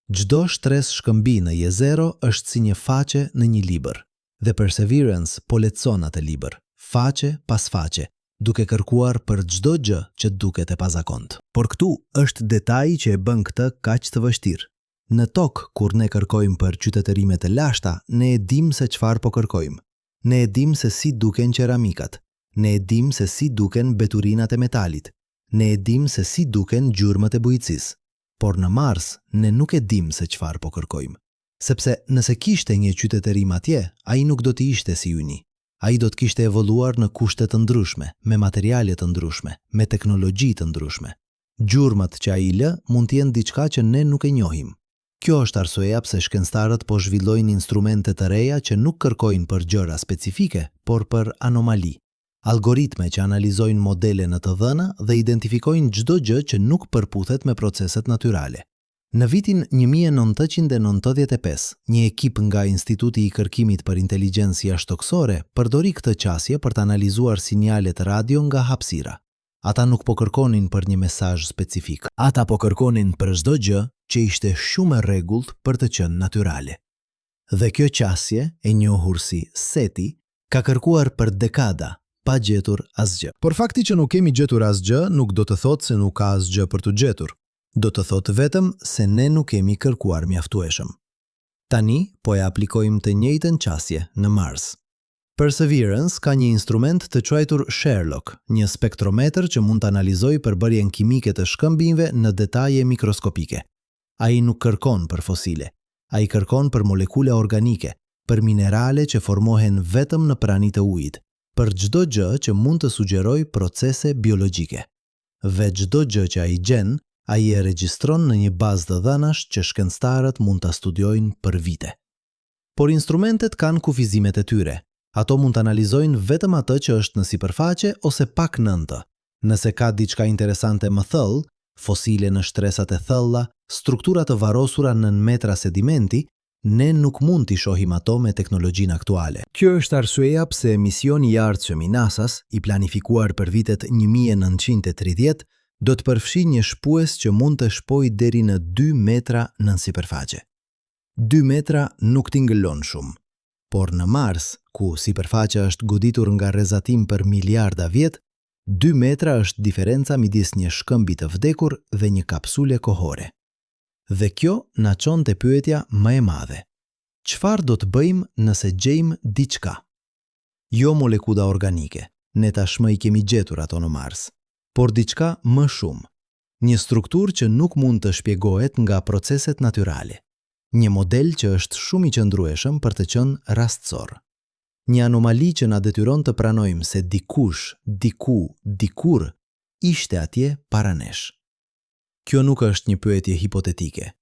Çdo shtresë shkëmbi në Jezero është si një faqe në një libër, dhe Perseverance po lexon atë libër, faqe pas faqe, duke kërkuar për çdo gjë që duket e pazakontë. Por këtu është detaji që e bën këtë kaq të vështirë. Në tokë, kur ne kërkojmë për qytetërimet e lashta, ne e dim se çfarë po kërkojmë. Ne e dim se si duken qeramikat. Ne e dim se si duken beturinat e metalit. Ne e dim se si duken gjurmët e bujqësisë. Por në Mars, ne nuk e dim se çfarë po kërkojmë. Sepse nëse kishte një qytetërim atje, ai nuk do të ishte si uni. Ai do të kishte evoluar në kushte të ndryshme, me materiale të ndryshme, me teknologji të ndryshme. Gjurmët që ai lë mund të jenë diçka që ne nuk e njohim. Kjo është arsyeja pse shkencëtarët po zhvillojnë instrumente të reja që nuk kërkojnë për gjëra specifike, por për anomali. Algoritme që analizojnë modele në të dhëna dhe identifikojnë çdo gjë që nuk përputhet me proceset natyrale. Në vitin 1995, një ekip nga Instituti i Kërkimit për Inteligjencë Jashtëtoksore përdori këtë qasje për të analizuar sinjalet radio nga hapësira. Ata nuk po kërkonin për një mesazh specifik. Ata po kërkonin për çdo gjë që ishte shumë e rregullt për të qenë natyrale. Dhe kjo qasje, e njohur si SETI, ka kërkuar për dekada pa gjetur asgjë. Por fakti që nuk kemi gjetur asgjë nuk do të thotë se nuk ka asgjë për të gjetur. Do të thotë vetëm se ne nuk kemi kërkuar mjaftueshëm. Tani po e aplikojmë të njëjtën qasje në Mars. Perseverance ka një instrument të quajtur Sherlock, një spektrometër që mund të analizojë përbërjen kimike të shkëmbinjve në detaje mikroskopike. Ai nuk kërkon për fosile, ai kërkon për molekula organike, për minerale që formohen vetëm në pranitë e ujit, për çdo gjë që mund të sugjerojë procese biologjike. Dhe çdo gjë që ai gjen, Ai e regjistron në një bazë të dhënash që shkencëtarët mund ta studiojnë për vite. Por instrumentet kanë kufizimet e tyre. Ato mund të analizojnë vetëm atë që është në sipërfaqe ose pak nën të. Nëse ka diçka interesante më thellë, fosile në shtresat e thella, struktura të varrosura nën metra sedimenti, ne nuk mund t'i shohim ato me teknologjinë aktuale. Kjo është arsyeja pse misioni i ardhshëm i NASA-s, i planifikuar për vitet 1930, do të përfshi një shpues që mund të shpojë deri në 2 metra nën sipërfaqe. 2 metra nuk tingëllon shumë, por në Mars, ku sipërfaqja është goditur nga rrezatim për miliarda vjet, 2 metra është diferenca midis një shkëmbi të vdekur dhe një kapsule kohore. Dhe kjo na çon te pyetja më e madhe. Çfarë do të bëjmë nëse gjejmë diçka? Jo molekula organike, ne tashmë i kemi gjetur ato në Mars, por diçka më shumë. Një strukturë që nuk mund të shpjegohet nga proceset natyrale. Një model që është shumë i qëndrueshëm për të qenë rastësor. Një anomali që na detyron të pranojmë se dikush, diku, dikur ishte atje para nesh. Kjo nuk është një pyetje hipotetike.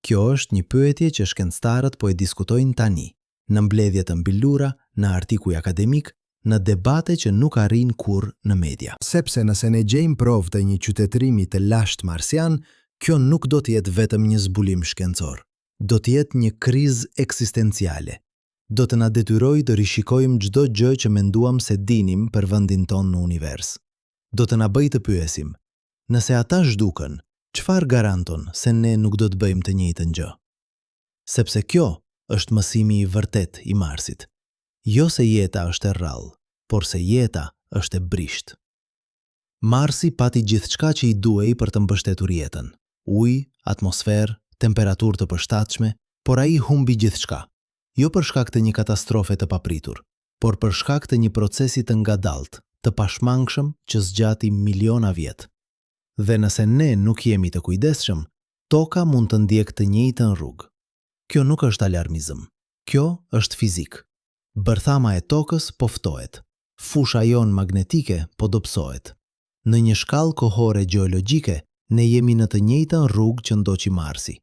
Kjo është një pyetje që shkencëtarët po e diskutojnë tani, në mbledhje të mbyllura, në artikuj akademik, në debate që nuk arrin kurrë në media. Sepse nëse ne gjejmë provë të një qytetërimi të lashtë marsian, kjo nuk do të jetë vetëm një zbulim shkencor. Do të jetë një krizë eksistenciale. Do të na detyrojë të rishikojmë çdo gjë që menduam se dinim për vendin tonë në univers. Do të na bëjë të pyesim, nëse ata zhduken, çfarë garanton se ne nuk do të bëjmë të njëjtën gjë? Sepse kjo është mësimi i vërtet i Marsit. Jo se jeta është e rrallë, por se jeta është e brisht. Marsi pati gjithçka që i duhej për të mbështetur jetën. Ujë, atmosferë, temperaturë të përshtatshme, por ai humbi gjithçka. Jo për shkak të një katastrofe të papritur, por për shkak të një procesi të ngadalt, të pashmangshëm që zgjati miliona vjet. Dhe nëse ne nuk jemi të kujdesshëm, toka mund të ndjekë të njëjtën rrugë. Kjo nuk është alarmizëm. Kjo është fizik. Bërthama e tokës po ftohet. Fusha jon magnetike po dobësohet. Në një shkallë kohore gjeologjike, ne jemi në të njëjtën rrugë që ndoqi Marsi.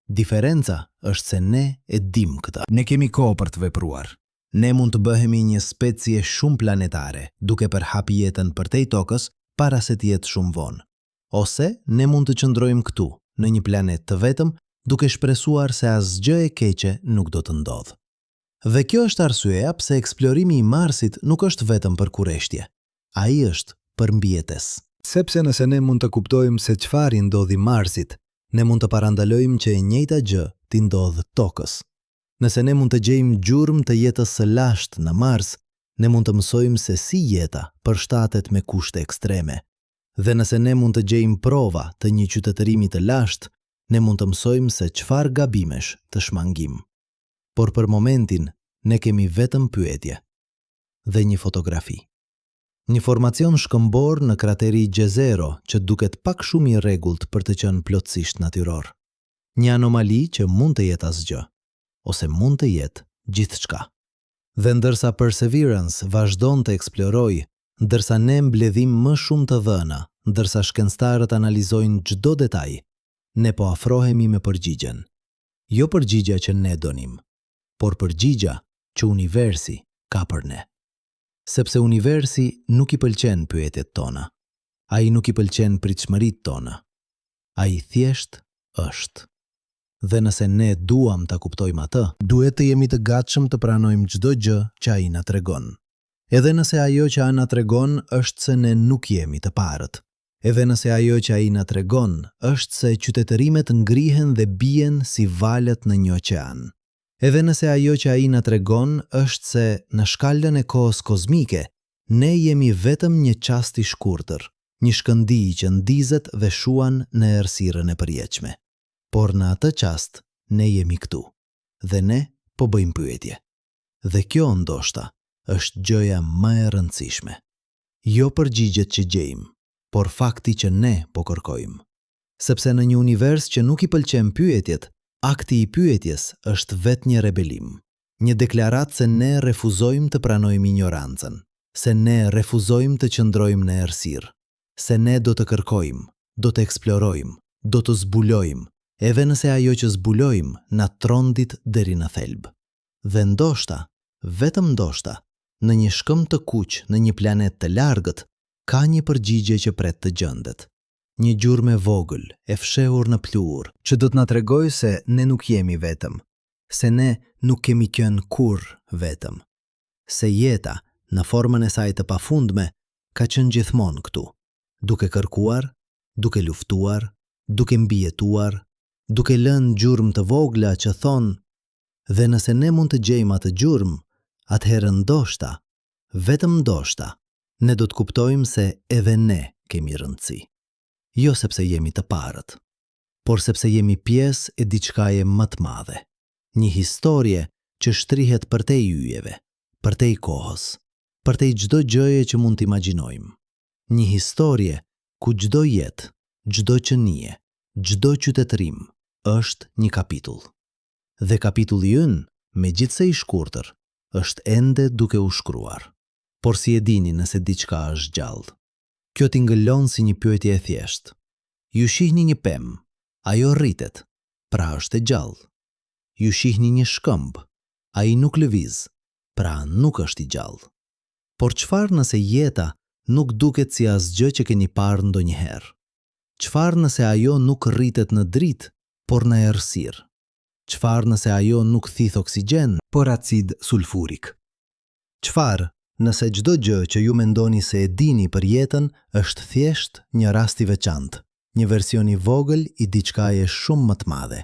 Diferenca është se ne e dim këtë. Ne kemi kohë për të vepruar. Ne mund të bëhemi një specie shumë planetare, duke përhapur jetën përtej tokës para se të jetë shumë vonë. Ose ne mund të qëndrojmë këtu, në një planet të vetëm, duke shpresuar se asgjë e keqe nuk do të ndodhë. Dhe kjo është arsyeja pse eksplorimi i Marsit nuk është vetëm për kurreshtje. Ai është për mbijetesë. Sepse nëse ne mund të kuptojmë se çfarë i ndodhi Marsit, ne mund të parandalojmë që e njëjta gjë t'i ndodhë tokës. Nëse ne mund të gjejmë gjurmë të jetës së lashtë në Mars, ne mund të mësojmë se si jeta përshtatet me kushte ekstreme. Dhe nëse ne mund të gjejmë prova të një qytetërimi të lashtë, ne mund të mësojmë se çfarë gabimesh të shmangim. Por për momentin, ne kemi vetëm pyetje dhe një fotografi. Një formacion shkëmbor në krateri Jezero që duket pak shumë i rregullt për të qenë plotësisht natyror. Një anomali që mund të jetë asgjë, ose mund të jetë gjithçka. Dhe ndërsa Perseverance vazhdon të eksplorojë, ndërsa ne mbledhim më shumë të dhëna, ndërsa shkencëtarët analizojnë çdo detaj, ne po afrohemi me përgjigjen. Jo përgjigja që ne donim, por përgjigja që universi ka për ne. Sepse universi nuk i pëlqen pyetjet tona. Ai nuk i pëlqen pritshmëritë tona. Ai thjesht është. Dhe nëse ne duam ta kuptojmë atë, duhet të jemi të gatshëm të pranojmë çdo gjë që ai na tregon. Edhe nëse ajo që ai na tregon është se ne nuk jemi të parët. Edhe nëse ajo që ai na tregon është se qytetërimet ngrihen dhe bien si valët në një oqean. Edhe nëse ajo që ai na tregon është se në shkallën e kohës kozmike, ne jemi vetëm një çast i shkurtër, një shkëndij që ndizet dhe shuan në errësirën e përjetshme. Por në atë çast, ne jemi këtu, dhe ne po bëjmë pyetje. Dhe kjo ndoshta është gjëja më e rëndësishme. Jo përgjigjet që gjejmë, por fakti që ne po kërkojmë. Sepse në një univers që nuk i pëlqen pyetjet, akti i pyetjes është vetë një rebelim. Një deklaratë se ne refuzojmë të pranojmë ignorancën, se ne refuzojmë të qëndrojmë në errësirë, se ne do të kërkojmë, do të eksplorojmë, do të zbulojmë, edhe nëse ajo që zbulojmë na trondit deri në thelb. Dhe ndoshta, vetëm ndoshta, në një shkëm të kuq në një planet të largët, ka një përgjigje që pret të gjendet. Një gjurmë e vogël, e fshehur në pluhur, që do të na tregojë se ne nuk jemi vetëm, se ne nuk kemi qenë kurrë vetëm, se jeta, në formën e saj të pafundme, ka qenë gjithmonë këtu, duke kërkuar, duke luftuar, duke mbijetuar, duke lënë gjurmë të vogla që thonë, dhe nëse ne mund të gjejmë atë gjurmë, atëherë ndoshta, vetëm ndoshta, ne do të kuptojmë se edhe ne kemi rëndësi. Jo sepse jemi të parët, por sepse jemi pjesë e diçkaje më të madhe. Një historie që shtrihet përtej yjeve, përtej kohës, përtej çdo gjëje që mund të imagjinojmë. Një historie ku çdo jetë, çdo qenie, çdo qytetërim është një kapitull. Dhe kapitulli ynë, megjithse i shkurtër, është ende duke u shkruar. Por si e dini nëse diçka është gjallë? Kjo t'i ngëllon si një pyetje e thjeshtë. Ju shihni një pemë, ajo rritet, pra është e gjallë. Ju shihni një shkëmb, ai nuk lëviz, pra nuk është i gjallë. Por çfarë nëse jeta nuk duket si asgjë që keni parë ndonjëherë? Çfarë nëse ajo nuk rritet në dritë, por në errësirë? Çfarë nëse ajo nuk thith oksigjen, por acid sulfurik? Çfarë nëse çdo gjë që ju mendoni se e dini për jetën është thjesht një rast i veçantë, një version i vogël i diçkaje shumë më të madhe?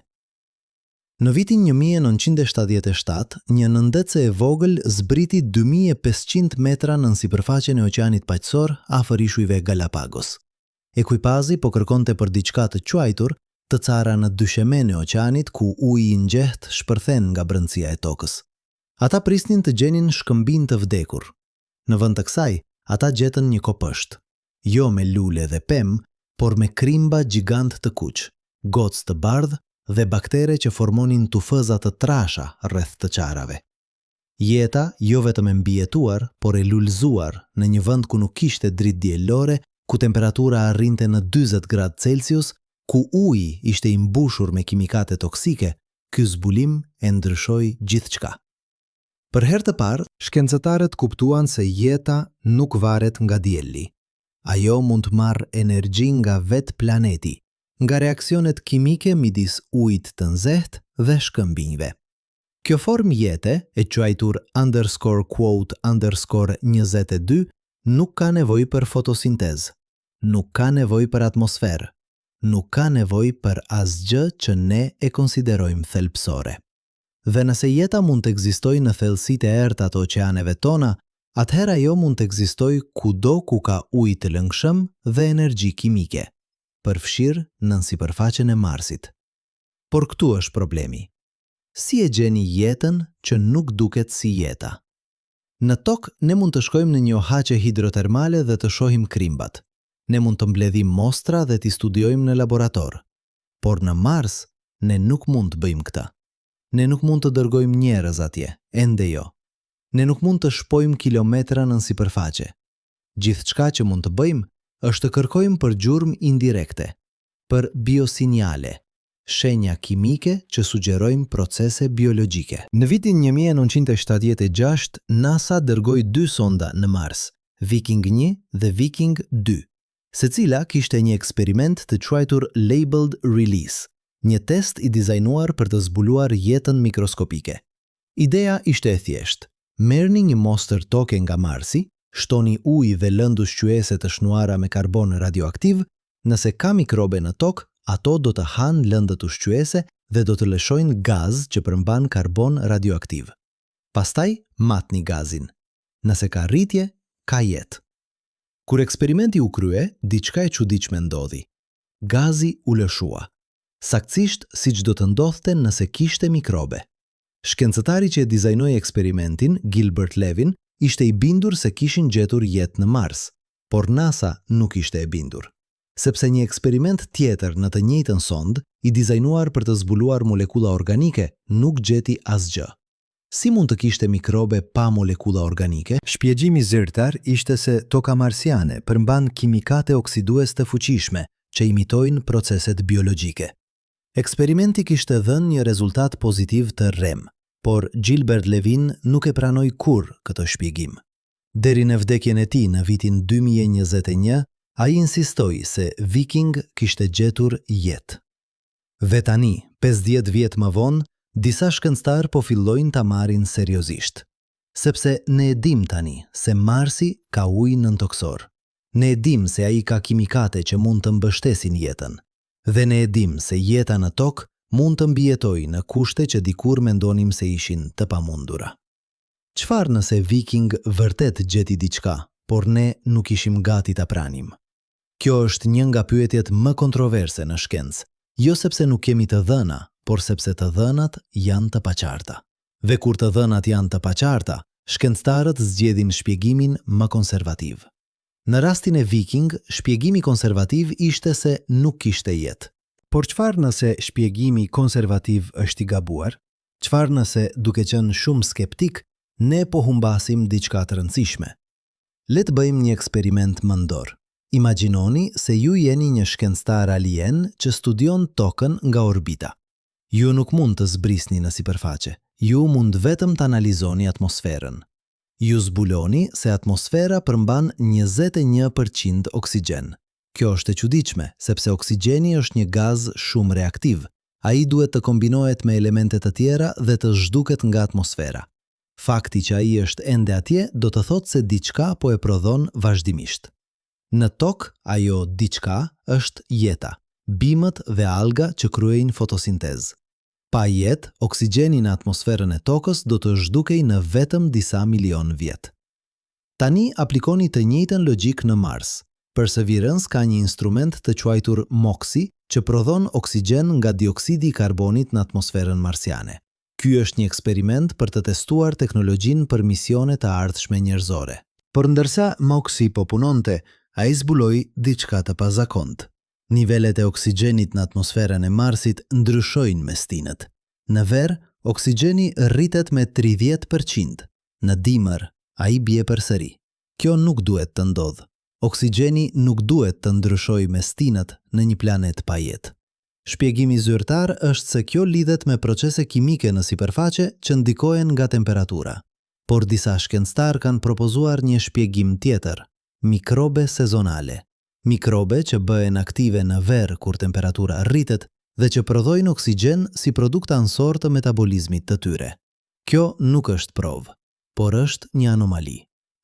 Në vitin 1977, një nëndece e vogël zbriti 2500 metra nën sipërfaqen e oqeanit paqësor afër ishujve Galapagos. Ekuipazi po kërkonte për diçka të quajtur, të cara në dyshemen e oqeanit ku uji i ngjehtë shpërthen nga brendësia e tokës. Ata prisnin të gjenin shkëmbin të vdekur. Në vend të kësaj, ata gjetën një kopësht, jo me lule dhe pemë, por me krimba gjigant të kuq, gocë të bardhë dhe baktere që formonin tufëza të trasha rreth të qarave. Jeta jo vetëm e mbijetuar, por e lulëzuar në një vend ku nuk kishte dritë diellore, ku temperatura arrinte në 40 gradë Celsius, ku uji ishte i mbushur me kimikate toksike, ky zbulim e ndryshoi gjithçka. Për herë të parë, shkencëtarët kuptuan se jeta nuk varet nga dielli. Ajo mund të marrë energji nga vetë planeti, nga reaksionet kimike midis ujit të nxehtë dhe shkëmbinjve. Kjo formë jete, e quajtur _quote_22, nuk ka nevojë për fotosintezë, nuk ka nevojë për atmosferë, nuk ka nevojë për asgjë që ne e konsiderojmë thelbësore. Dhe nëse jeta mund të ekzistojë në thellësitë e errta të oqeaneve tona, atëherë ajo mund të ekzistojë kudo ku ka ujë të lëngshëm dhe energji kimike, përfshirë nën sipërfaqen e Marsit. Por këtu është problemi. Si e gjeni jetën që nuk duket si jeta? Në tokë ne mund të shkojmë në një ohaqe hidrotermale dhe të shohim krimbat. Ne mund të mbledhim mostra dhe t'i studiojmë në laborator. Por në Mars, ne nuk mund të bëjmë këtë. Ne nuk mund të dërgojmë njerëz atje, ende jo. Ne nuk mund të shpojmë kilometra nën sipërfaqe. Gjithçka që mund të bëjmë është të kërkojmë për gjurmë indirekte, për biosinjale, shenja kimike që sugjerojnë procese biologjike. Në vitin 1976, NASA dërgoi 2 sonda në Mars, Viking 1 dhe Viking 2, secila kishte një eksperiment të quajtur Labeled Release, një test i dizajnuar për të zbuluar jetën mikroskopike. Ideja ishte e thjeshtë. Merrni një mostër toke nga Marsi, shtoni ujë dhe lëndë ushqyese të shnuara me karbon radioaktiv, nëse ka mikrobe në tokë, ato do të hanë lëndët ushqyese dhe do të lëshojnë gaz që përmban karbon radioaktiv. Pastaj, matni gazin. Nëse ka rritje, ka jetë. Kur eksperimenti u krye, diçka e çuditshme ndodhi. Gazi u lëshua. Saktësisht siç do të ndodhte nëse kishte mikrobe. Shkencëtari që e dizajnoi eksperimentin, Gilbert Levin, ishte i bindur se kishin gjetur jetë në Mars, por NASA nuk ishte e bindur. Sepse një eksperiment tjetër në të njëjtën sond, i dizajnuar për të zbuluar molekula organike, nuk gjeti asgjë. Si mund të kishte mikrobe pa molekula organike? Shpjegjimi zyrtar ishte se toka marsiane përmban kimikate oksidues të fuqishme, që imitojnë proceset biologjike. Eksperimenti kishte dhënë një rezultat pozitiv të rrem, por Gilbert Levin nuk e pranoi kurrë këtë shpjegim. Deri në vdekjen e tij në vitin 2021, ai insistoi se Viking kishte gjetur jetë. Dhe tani, 50 vjet më vonë, disa shkencëtar po fillojnë ta marrin seriozisht. Sepse ne e dim tani se Marsi ka ujë nëntoksor. Ne e dim se ai ka kimikate që mund të mbështesin jetën. Dhe ne e dim se jeta në tokë mund të mbijetojë në kushte që dikur mendonim se ishin të pamundura. Çfarë nëse Viking vërtet gjeti diçka, por ne nuk ishim gati ta pranim? Kjo është një nga pyetjet më kontroverse në shkencë, jo sepse nuk kemi të dhëna, por sepse të dhënat janë të paqarta. Dhe kur të dhënat janë të paqarta, shkencëtarët zgjedhin shpjegimin më konservativ. Në rastin e Viking, shpjegimi konservativ ishte se nuk kishte jetë. Por çfarë nëse shpjegimi konservativ është i gabuar? Çfarë nëse, duke qenë shumë skeptik, ne po humbasim diçka të rëndësishme? Le të bëjmë një eksperiment mendor. Imagjinoni se ju jeni një shkencëtar alien që studion tokën nga orbita. Ju nuk mund të zbrisni në sipërfaqe, ju mund vetëm të analizoni atmosferën. Ju zbuloni se atmosfera përmban 21% oksigjen. Kjo është e çuditshme, sepse oksigjeni është një gaz shumë reaktiv. Ai duhet të kombinohet me elemente të tjera dhe të zhduket nga atmosfera. Fakti që ai është ende atje do të thotë se diçka po e prodhon vazhdimisht. Në tokë, ajo diçka është jeta, bimët dhe alga që kryejnë fotosintezë. Pa jetë, oksigjeni në atmosferën e tokës do të zhdukej në vetëm disa milion vjet. Tani aplikoni të njëjtën logjik në Mars. Perseverance ka një instrument të quajtur MOXIE që prodhon oksigjen nga dioksidi i karbonit në atmosferën marsiane. Ky është një eksperiment për të testuar teknologjinë për misionet e ardhshme njerëzore. Por ndërsa MOXIE po punonte, ai zbuloi diçka të pazakontë. Nivelet e oksigjenit në atmosferën e Marsit ndryshojnë me stinët. Në verë, oksigjeni rritet me 30%. Në dimër, ai bie përsëri. Kjo nuk duhet të ndodhë. Oksigjeni nuk duhet të ndryshojë me stinët në një planet pa jetë. Shpjegimi zyrtar është se kjo lidhet me procese kimike në sipërfaqe që ndikohen nga temperatura. Por disa shkencëtar kanë propozuar një shpjegim tjetër: mikrobe sezonale. Mikrobe që bëhen aktive në verë kur temperatura rritet dhe që prodhojnë oksigjen si produkt ansor të metabolizmit të tyre. Kjo nuk është provë, por është një anomali.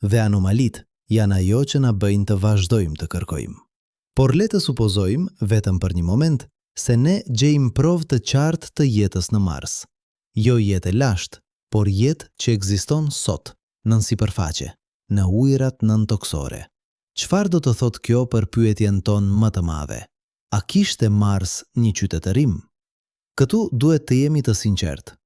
Dhe anomalit janë ajo që na bëjnë të vazhdojmë të kërkojmë. Por le të supozojmë, vetëm për një moment, se ne gjejmë provë të qartë të jetës në Mars. Jo jetë e lashtë, por jetë që ekziston sot, nën sipërfaqe, në ujërat nëntoksore. Çfarë do të thotë kjo për pyetjen tonë më të madhe? A kishte Mars një qytetërim? Këtu duhet të jemi të sinqertë.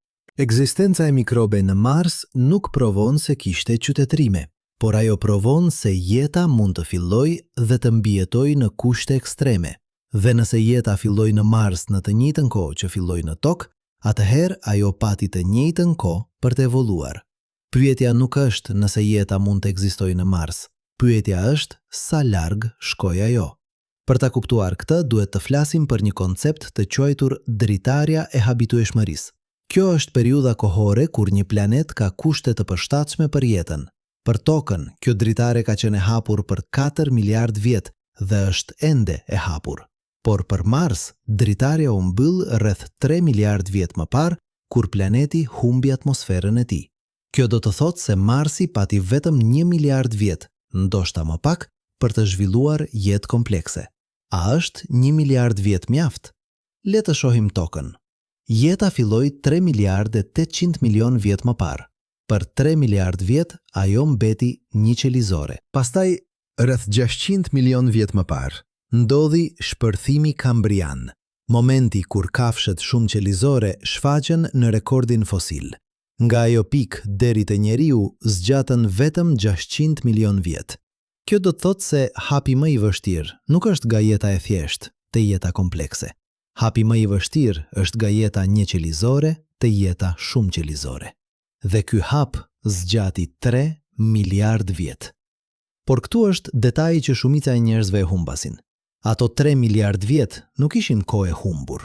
Ekzistenca e mikrobe në Mars nuk provon se kishte qytetërime, por ajo provon se jeta mund të fillojë dhe të mbijetojë në kushte ekstreme. Dhe nëse jeta filloi në Mars në të njëjtën kohë që filloi në Tokë, atëherë ajo pati të njëjtën kohë për të evoluar. Pyetja nuk është nëse jeta mund të ekzistojë në Mars. Pyetja është sa larg shkoi ajo. Për ta kuptuar këtë, duhet të flasim për një koncept të quajtur dritarja e habitueshmërisë. Kjo është periudha kohore kur një planet ka kushte të përshtatshme për jetën. Për Tokën, kjo dritare ka qenë e hapur për 4 miliard vjet dhe është ende e hapur. Por për Mars, dritarja u mbyll rreth 3 miliard vjet më parë, kur planeti humbi atmosferën e tij. Kjo do të thotë se Marsi pati vetëm 1 miliard vjet, ndoshta më pak, për të zhvilluar jetë komplekse. A është 1 miliard vjet mjaft? Le të shohim Tokën. Jeta filloi 3 miliard e 800 milion vjet më parë. Për 3 miliard vjet, ajo mbeti një qelizore. Pastaj, rreth 600 milion vjet më parë, ndodhi shpërthimi kambrian, momenti kur kafshët shumë qelizore shfaqen në rekordin fosil. Nga ajo pikë deri te njeriu zgjatën vetëm 600 milion vjet. Kjo do të thotë se hapi më i vështirë nuk është nga jeta e thjeshtë te jeta komplekse. Hapi më i vështirë është nga jeta një qelizore te jeta shumë qelizore. Dhe ky hap zgjati 3 miliard vjet. Por këtu është detaji që shumica e njerëzve e humbasin. Ato 3 miliard vjet nuk ishin kohë e humbur.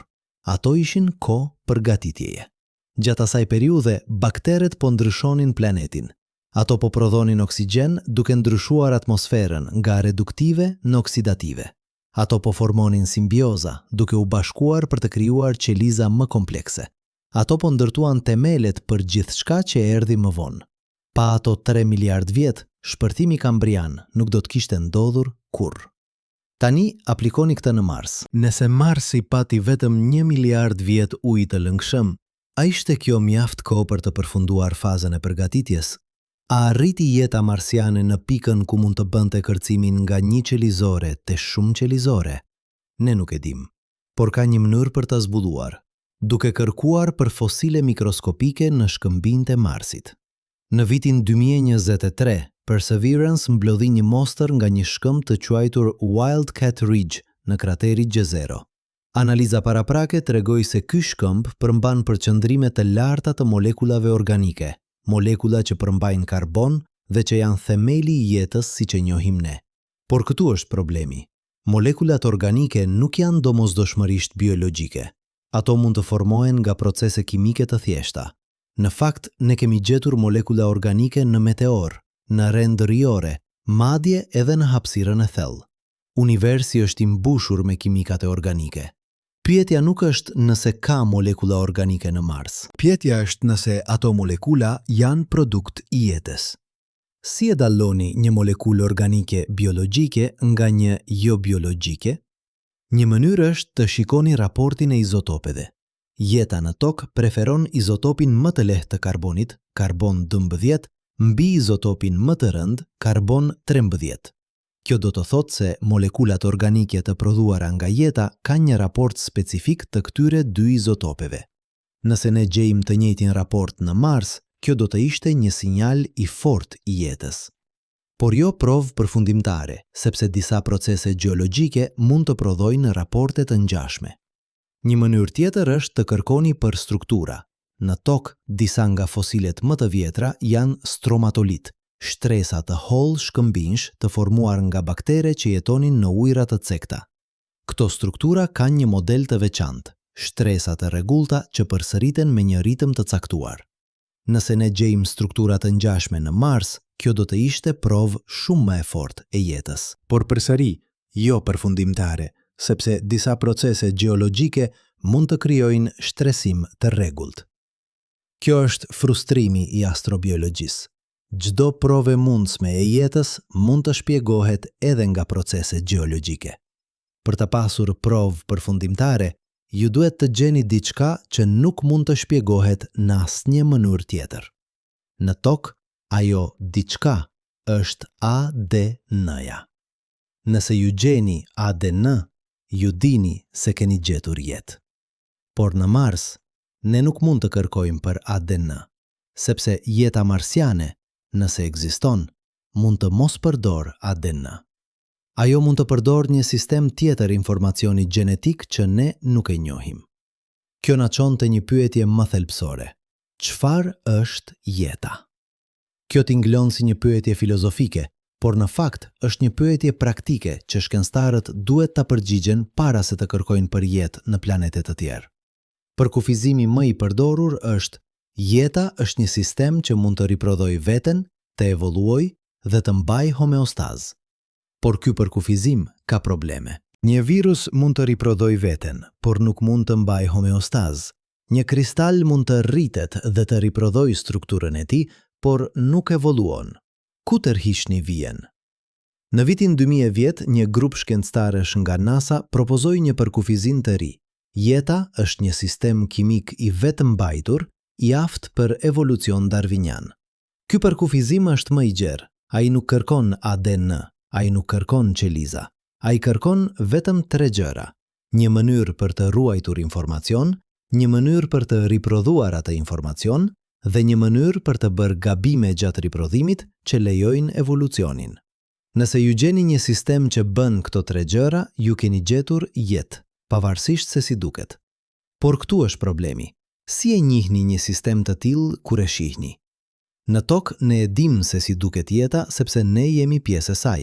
Ato ishin kohë përgatitjeje. Gjatë asaj periudhe, bakteret po ndryshonin planetin. Ato po prodhonin oksigjen duke ndryshuar atmosferën nga reduktive në oksidative. Ato po formonin simbioza duke u bashkuar për të krijuar qeliza më komplekse. Ato po ndërtuan themelet për gjithçka që erdhi më vonë. Pa ato 3 miliard vjet, shpërtimi kambrian nuk do të kishte ndodhur kurrë. Tani aplikoni këtë në Mars. Nëse Marsi pati vetëm 1 miliard vjet ujë të lëngshëm, a ishte kjo mjaft kohë për të përfunduar fazën e përgatitjes? A arriti jeta marsiane në pikën ku mund të bënte kërcimin nga 1 qelizore te shumë qelizore? Ne nuk e dim, por ka një mënyrë për ta zbuluar, duke kërkuar për fosile mikroskopike në shkëmbinjtë e Marsit. Në vitin 2023, Perseverance mblodhi një mostër nga një shkëmb të quajtur Wildcat Ridge në krateri Jezero. Analiza paraprake tregoi se ky shkëmb përmban përqendrime të larta të molekulave organike, molekula që përmbajnë karbon dhe që janë themeli i jetës siç e njohim ne. Por këtu është problemi. Molekulat organike nuk janë domosdoshmërisht biologjike. Ato mund të formohen nga procese kimike të thjeshta. Në fakt, ne kemi gjetur molekula organike në meteor, në rend rijore, madje edhe në hapësirën e thellë. Universi është i mbushur me kimikate organike. Pyetja nuk është nëse ka molekula organike në Mars. Pyetja është nëse ato molekula janë produkt i jetës. Si e dalloni një molekulë organike biologjike nga një jo biologjike? Një mënyrë është të shikoni raportin e izotopeve. Jeta në tokë preferon izotopin më të lehtë të karbonit, karbon 12, mbi izotopin më të rënd, karbon 13. Kjo do të thotë se molekulat organike të prodhuara nga jeta kanë një raport specifik të këtyre dy izotopeve. Nëse ne gjejmë të njëjtin raport në Mars, kjo do të ishte një sinjal i fortë i jetës. Por jo provë përfundimtare, sepse disa procese gjeologjike mund të prodhojnë raporte të ngjashme. Një mënyrë tjetër është të kërkoni për struktura. Në tokë, disa nga fosilet më të vjetra janë stromatolit, shtresa të hollë shkëmbinjsh të formuar nga baktere që jetonin në ujëra të cekta. Këto struktura kanë një model të veçantë, shtresa të rregullta që përsëriten me një ritëm të caktuar. Nëse ne gjejmë struktura të ngjashme në Mars, kjo do të ishte provë shumë më e fortë e jetës. Por përsëri, jo përfundimtare, sepse disa procese gjeologjike mund të krijojnë shtresim të rregullt. Kjo është frustrimi i astrobiologjisë. Çdo provë mundësme e jetës mund të shpjegohet edhe nga procese gjeologjike. Për të pasur provë përfundimtare, ju duhet të gjeni diçka që nuk mund të shpjegohet në asnjë mënyrë tjetër. Në tokë, ajo diçka është ADN-ja. Nëse ju gjeni ADN, ju dini se keni gjetur jetë. Por në Mars, ne nuk mund të kërkojmë për ADN, sepse jeta marsiane, nëse ekziston, mund të mos përdor ADN. Ajo mund të përdor një sistem tjetër informacioni gjenetik që ne nuk e njohim. Kjo na çon te një pyetje më thelbësore. Çfarë është jeta? Kjo t'inglon si një pyetje filozofike, por në fakt është një pyetje praktike që shkencëtarët duhet ta përgjigjen para se të kërkojnë për jetë në planete të tjerë. Përkufizimi më i përdorur është: jeta është një sistem që mund të riprodhojë veten, të evoluojë dhe të mbajë homeostazë. Por ky përkufizim ka probleme. Një virus mund të riprodhojë veten, por nuk mund të mbajë homeostazë. Një kristal mund të rritet dhe të riprodhojë strukturën e tij, por nuk evoluon. Ku tërhiqni vijën? Në vitin 2010, një grup shkencëtarësh nga NASA propozoi një përkufizim të ri. Jeta është një sistem kimik i vetëmbajtur, i aftë për evolucion darwinian. Ky përkufizim është më i gjerë. Ai nuk kërkon ADN, ai nuk kërkon qeliza. Ai kërkon vetëm 3 gjëra: një mënyrë për të ruajtur informacion, një mënyrë për të riprodhuar atë informacion dhe një mënyrë për të bërë gabime gjatë riprodhimit që lejojnë evolucionin. Nëse ju gjeni një sistem që bën këto 3 gjëra, ju keni gjetur jetë, pavarësisht se si duket. Por këtu është problemi. Si e njihni një sistem të tillë kur e shihni? Në tokë ne e dim se si duket jeta sepse ne jemi pjesë e saj.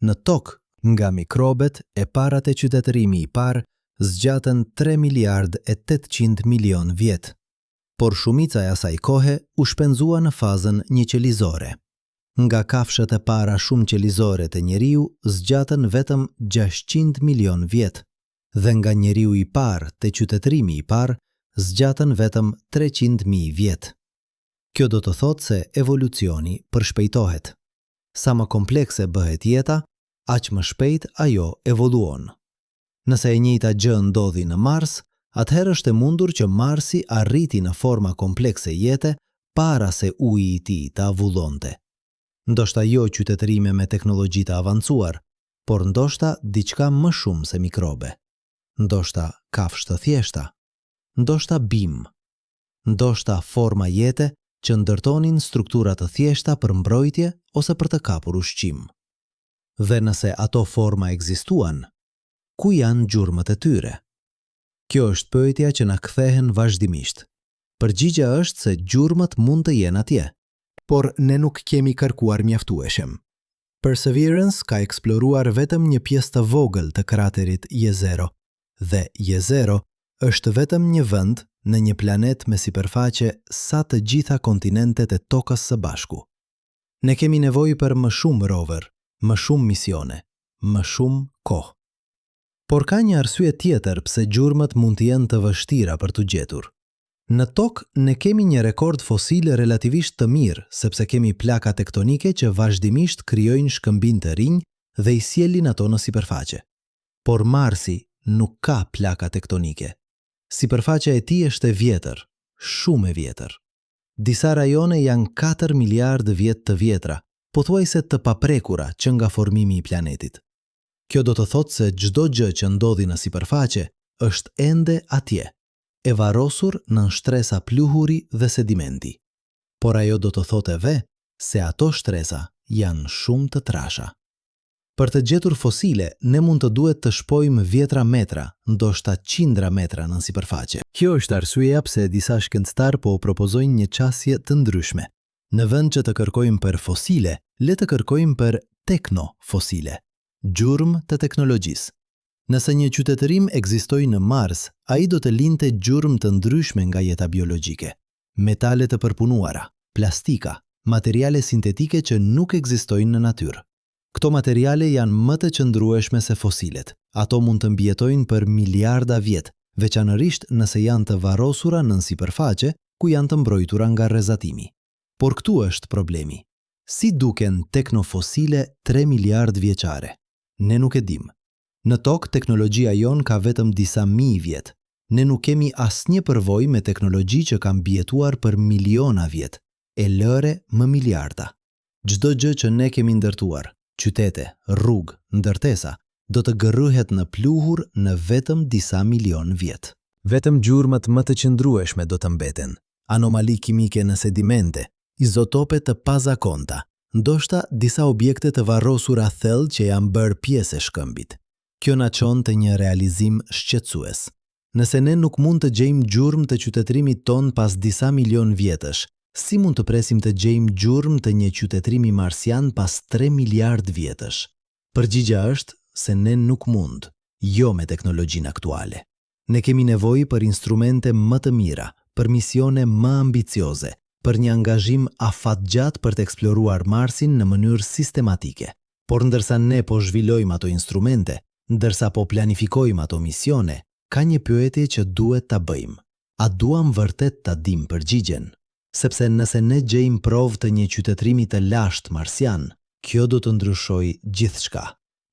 Në tokë, nga mikrobet e parat e qytetërimi i parë zgjatën 3 miliard e 800 milion vjet, por shumica e asaj kohe u shpenzua në fazën njëqelizore. Nga kafshët e para shumë qelizore të njeriu zgjatën vetëm 600 milion vjet, dhe nga njeriu i parë te qytetërimi i parë zgjatën vetëm 300.000 vjet. Kjo do të thotë se evolucioni përshpejtohet. Sa më komplekse bëhet jeta, aq më shpejt ajo evoluon. Nëse e njëjta gjë ndodhi në Mars, atëherë është e mundur që Marsi arriti në forma komplekse jete para se uji i tij të avullonte. Ndoshta jo qytetërime me teknologji të avancuar, por ndoshta diçka më shumë se mikrobe. Ndoshta kafshë të thjeshta, ndoshta bim, ndoshta forma jete që ndërtonin struktura të thjeshta për mbrojtje ose për të kapur ushqim. Dhe nëse ato forma ekzistuan, ku janë gjurmët e tyre? Kjo është pyetja që na kthehen vazhdimisht. Përgjigjja është se gjurmët mund të jenë atje, por ne nuk kemi kërkuar mjaftueshëm. Perseverance ka eksploruar vetëm një pjesë të vogël të kraterit Jezero, dhe Jezero është vetëm një vend në një planet me sipërfaqe sa të gjitha kontinentet e tokës së bashku. Ne kemi nevojë për më shumë rover, më shumë misione, më shumë kohë. Por ka një arsye tjetër pse gjurmët mund të jenë të vështira për t'u gjetur. Në tokë ne kemi një rekord fosil relativisht të mirë, sepse kemi plaka tektonike që vazhdimisht krijojnë shkëmbim të rinj dhe i sjellin ato në sipërfaqe. Por Marsi nuk ka plaka tektonike. Sipërfaqja e tij është e vjetër, shumë e vjetër. Disa rajone janë 4 miliardë vjet të vjetra, pothuajse të paprekura që nga formimi i planetit. Kjo do të thotë se çdo gjë që ndodhi në sipërfaqe është ende atje, e varrosur në shtresa pluhuri dhe sedimenti. Por ajo do të thotë edhe se ato shtresa janë shumë të trasha. Për të gjetur fosile, ne mund të duhet të shpojmë vjetra metra, ndoshta qindra metra në sipërfaqe. Kjo është arsyeja pse disa shkencëtar po propozojnë një qasje të ndryshme. Në vend që të kërkojmë për fosile, le të kërkojmë për teknofosile, gjurmë të teknologjisë. Nëse një qytetërim ekzistoi në Mars, ai do të linte gjurmë të ndryshme nga jeta biologjike. Metale të përpunuara, plastika, materiale sintetike që nuk ekzistojnë në natyrë. Këto materiale janë më të qëndrueshme se fosilet. Ato mund të mbijetojnë për miliarda vjet, veçanërisht nëse janë të varrosura nën sipërfaqe, ku janë të mbrojtura nga rrezatimi. Por këtu është problemi. Si duken teknofosile 3 miliard vjeçare? Ne nuk e dim. Në tokë teknologjia jon ka vetëm disa mijë vjet. Ne nuk kemi asnjë përvojë me teknologji që ka mbijetuar për miliona vjet, e lëre më miliarda. Çdo gjë që ne kemi ndërtuar, qytete, rrugë, ndërtesa, do të gërryhet në pluhur në vetëm disa milion vjet. Vetëm gjurmët më të qëndrueshme do të mbeten, anomali kimike në sedimente, izotope të pazakonta, ndoshta disa objekte të varrosura thellë që janë bërë pjesë e shkëmbit. Kjo na çon te një realizim shqetësues. Nëse ne nuk mund të gjejmë gjurmë të qytetërimit ton pas disa milion vjetësh, si mund të presim të gjejmë gjurmë të një qytetërimi marsian pas 3 miliard vjetësh? Përgjigjja është se ne nuk mund, jo me teknologjinë aktuale. Ne kemi nevojë për instrumente më të mira, për misione më ambicioze, për një angazhim afatgjatë për të eksploruar Marsin në mënyrë sistematike. Por ndërsa ne po zhvillojmë ato instrumente, ndërsa po planifikojmë ato misione, ka një pyetje që duhet ta bëjmë. A duam vërtet ta dim përgjigjen? Sepse nëse ne gjejmë provë të një qytetërimi të lashtë marsian, kjo do të ndryshojë gjithçka.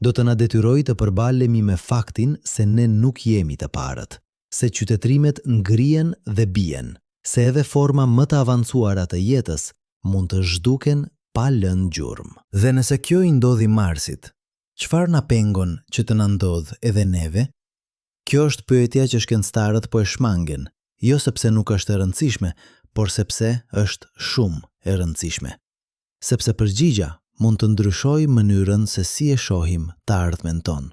Do të na detyrojë të përbalemi me faktin se ne nuk jemi të parët, se qytetërimet ngrihen dhe bien, se edhe forma më të avancuara të jetës mund të zhduken pa lënë gjurmë. Dhe nëse kjo i ndodhi Marsit, çfarë na pengon që të na ndodh edhe neve? Kjo është pyetja që shkencëtarët po e shmangen, jo sepse nuk është e rëndësishme, por sepse është shumë e rëndësishme. Sepse përgjigja mund të ndryshojë mënyrën se si e shohim të ardhmen tonë.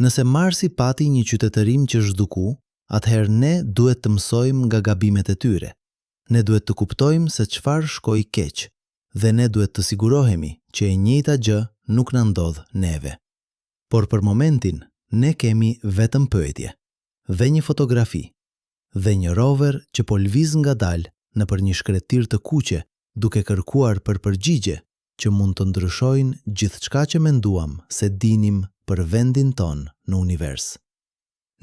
Nëse Marsi pati një qytetërim që zhduku, atëherë ne duhet të mësojmë nga gabimet e tyre. Ne duhet të kuptojmë se çfarë shkoi keq, dhe ne duhet të sigurohemi që e njëjta gjë nuk na ndodh neve. Por për momentin, ne kemi vetëm pyetje, dhe një fotografi, dhe një rover që po lviz ngadalë nëpër një shkretir të kuqe, duke kërkuar për përgjigje që mund të ndryshojnë gjithçka që menduam se dinim për vendin ton në univers.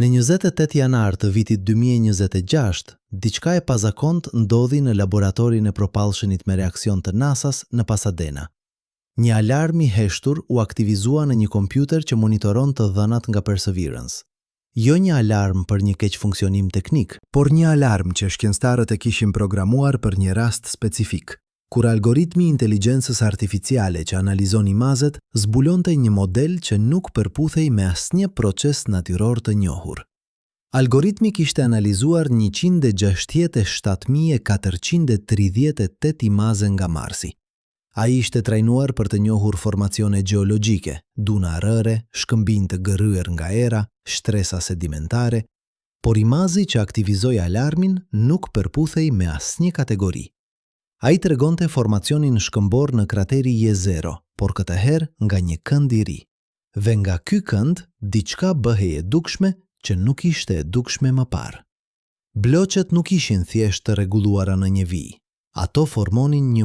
Në 28 janar të vitit 2026, diçka e pazakontë ndodhi në laboratorin e propulsionit me reakcion të NASA-s në Pasadena. Një alarm i heshtur u aktivizua në një kompjuter që monitoron të dhënat nga Perseverance. Jo një alarm për një keq funksionim teknik, por një alarm që shkencëtarët e kishin programuar për një rast specifik, kur algoritmi i inteligjencës artificiale që analizon imazet zbulonte një model që nuk përputhej me asnjë proces natyror të njohur. Algoritmi kishte analizuar 167.438 imaze nga Marsi. Ai ishte trajnuar për të njohur formacione gjeologjike, duna rëre, shkëmbinj të gërryer nga era, shtresa sedimentare, por imazi që aktivizoi alarmin nuk përputhej me asnjë kategori. Ai tregonte formacionin shkëmbor në krateri Jezero, por këtë herë nga një kënd i ri. Dhe nga ky kënd, diçka bëhej e dukshme që nuk ishte e dukshme më parë. Bloqet nuk ishin thjesht të rregulluara në një vijë. Ato formonin një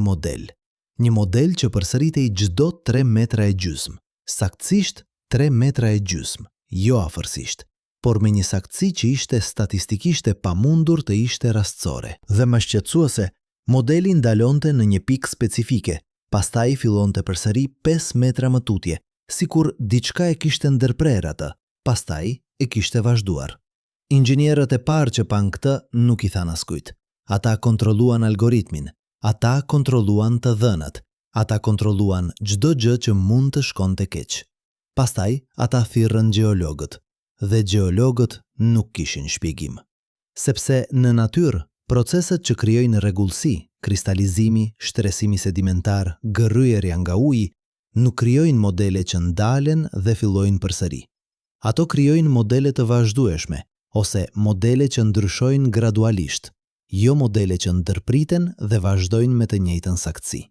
model që përsëritej çdo 3 metra e gjysmë, saktësisht 3 metra e gjysmë, jo afërsisht, por me një saktësi që ishte statistikisht e pamundur të ishte rastësore. Dhe më shqetësuese, modeli ndalonte në një pikë specifike, pastaj fillonte përsëri 5 metra më tutje, sikur diçka e kishte ndërprer atë, pastaj e kishte vazhduar. Inxhinierët e parë që pan këtë nuk i than askujt. Ata kontrolluan algoritmin, ata kontrolluan të dhënat, ata kontrolluan çdo gjë që mund të shkonte keq. Pastaj ata thirrën gjeologët, dhe gjeologët nuk kishin shpjegim. Sepse në natyrë, proceset që krijojnë rregullsi, kristalizimi, shtresimi sedimentar, gërryerja nga uji, nuk krijojnë modele që ndalen dhe fillojnë përsëri. Ato krijojnë modele të vazhdueshme, ose modele që ndryshojnë gradualisht, jo modele që ndërpriten dhe vazhdojnë me të njëjtën saktësi.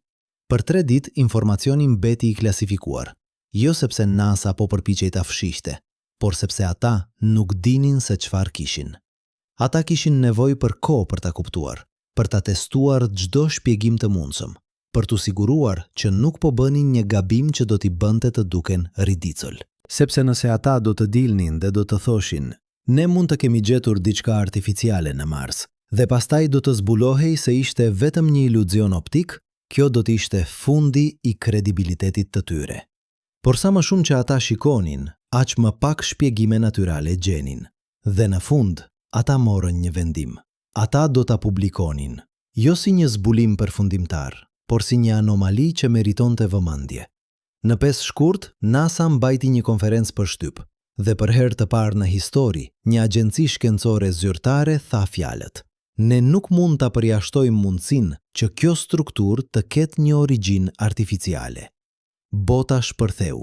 Për 3 ditë informacioni mbeti i klasifikuar, jo sepse NASA po përpiqej ta fshihte, por sepse ata nuk dinin se çfarë kishin. Ata kishin nevojë për kohë për ta kuptuar, për ta testuar çdo shpjegim të mundshëm, për t'u siguruar që nuk po bënin një gabim që do t'i bënte të duken ridicol. Sepse nëse ata do të dilnin dhe do të thoshin, ne mund të kemi gjetur diçka artificiale në Mars, dhe pastaj do të zbulohej se ishte vetëm një iluzion optik, kjo do të ishte fundi i kredibilitetit të tyre. Por sa më shumë që ata shikonin, aq më pak shpjegime natyrale gjenin. Dhe në fund, ata morën një vendim. Ata do ta publikonin, jo si një zbulim përfundimtar, por si një anomali që meritonte vëmendje. Në 5 shkurt, NASA mbajti një konferencë për shtyp, dhe për herë të parë në histori, një agjenci shkencore zyrtare tha fjalët. Ne nuk mund ta përjashtojmë mundësinë që kjo strukturë të ketë një origjinë artificiale. Bota shpërtheu,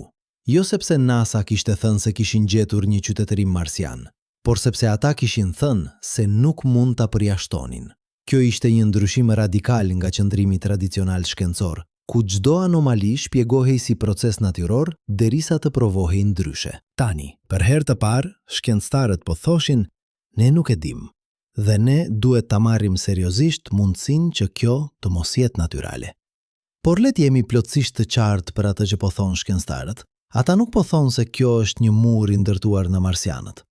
jo sepse NASA kishte thënë se kishin gjetur një qytetërim marsian, por sepse ata kishin thënë se nuk mund ta përjashtonin. Kjo ishte një ndryshim radikal nga qëndrimi tradicional shkencor, ku çdo anomali shpjegohej si proces natyror derisa të provohej ndryshe. Tani, për herë të parë, shkencëtarët po thoshin, ne nuk e dim, dhe ne duhet ta marrim seriozisht mundësinë që kjo të mos jetë natyrale. Por le të jemi plotësisht të qartë për atë që po thonë shkencëtarët. Ata nuk po thonë se kjo është një mur i ndërtuar në marsianët.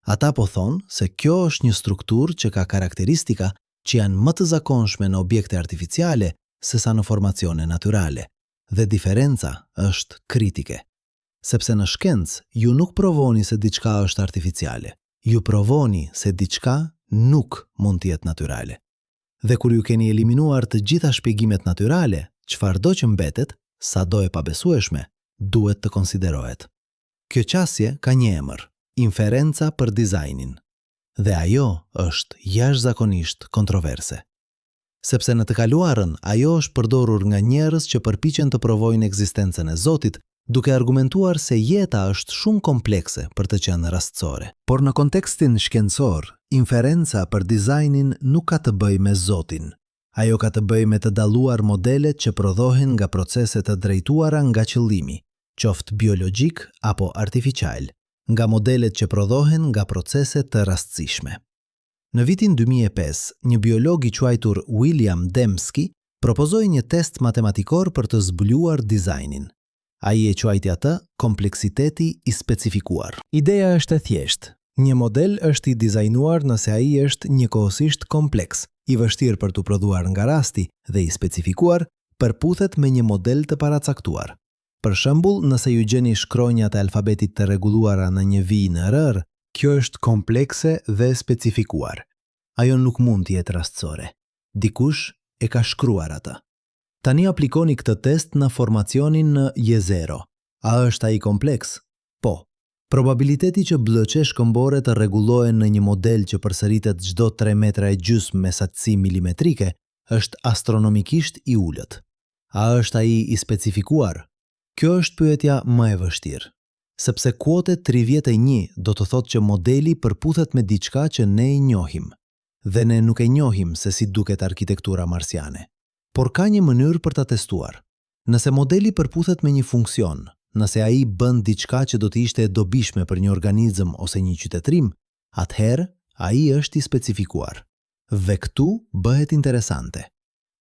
Ata po thonë se kjo është një strukturë që ka karakteristika që janë më të zakonshme në objekte artificiale sesa në formacione natyrale, dhe diferenca është kritike. Sepse në shkencë ju nuk provoni se diçka është artificiale, ju provoni se diçka nuk mund të jetë natyrale. Dhe kur ju keni eliminuar të gjitha shpjegimet natyrale, çfarëdo që mbetet, sado e pabesueshme, duhet të konsiderohet. Kjo qasje ka një emër, inferenca për dizajnin, dhe ajo është jashtëzakonisht kontroverse. Sepse në të kaluarën, ajo është përdorur nga njerëz që përpiqen të provojnë ekzistencën e Zotit, duke argumentuar se jeta është shumë komplekse për të qenë rastësore. Por në kontekstin shkencor, inferenca për dizajnin nuk ka të bëjë me Zotin, Ajo ka të bëjë me të dalluar modelet që prodhohen nga procese të drejtuara nga qëllimi, qoftë biologjik apo artificial, nga modelet që prodhohen nga procese të rastësishme. Në vitin 2005, një biolog i quajtur William Dembski propozoi një test matematikor për të zbuluar dizajnin. Ai e quajti atë kompleksiteti i specifikuar. Ideja është e thjeshtë. Një model është i dizajnuar nëse ai është njëkohësisht kompleks, i vështirë për të prodhuar nga rasti dhe i specifikuar përputhet me një model të paracaktuar. Për shembull, nëse ju gjeni shkronjat e alfabetit të rregulluara në një vijë në rër, kjo është komplekse dhe specifikuar. Ajo nuk mund të jetë rastësore. Dikush e ka shkruar atë. Tani aplikoni këtë test në formacionin në Y0. A është ai kompleks? Po. Probabiliteti që BC shkëmbore të rregullohen në një model që përsëritet çdo 3,5 metra me saktësi milimetrike është astronomikisht i ulët. A është ai i specifikuar? Kjo është pyetja më e vështirë. Sepse kuote 31 do të thotë që modeli përputhet me diçka që ne i njohim. Dhe ne nuk e njohim se si duket arkitektura marsiane. Por ka një mënyrë për ta testuar. Nëse modeli përputhet me një funksion, nëse ai bën diçka që do të ishte e dobishme për një organizëm ose një qytetërim, atëherë ai është i specifikuar. Dhe këtu bëhet interesante.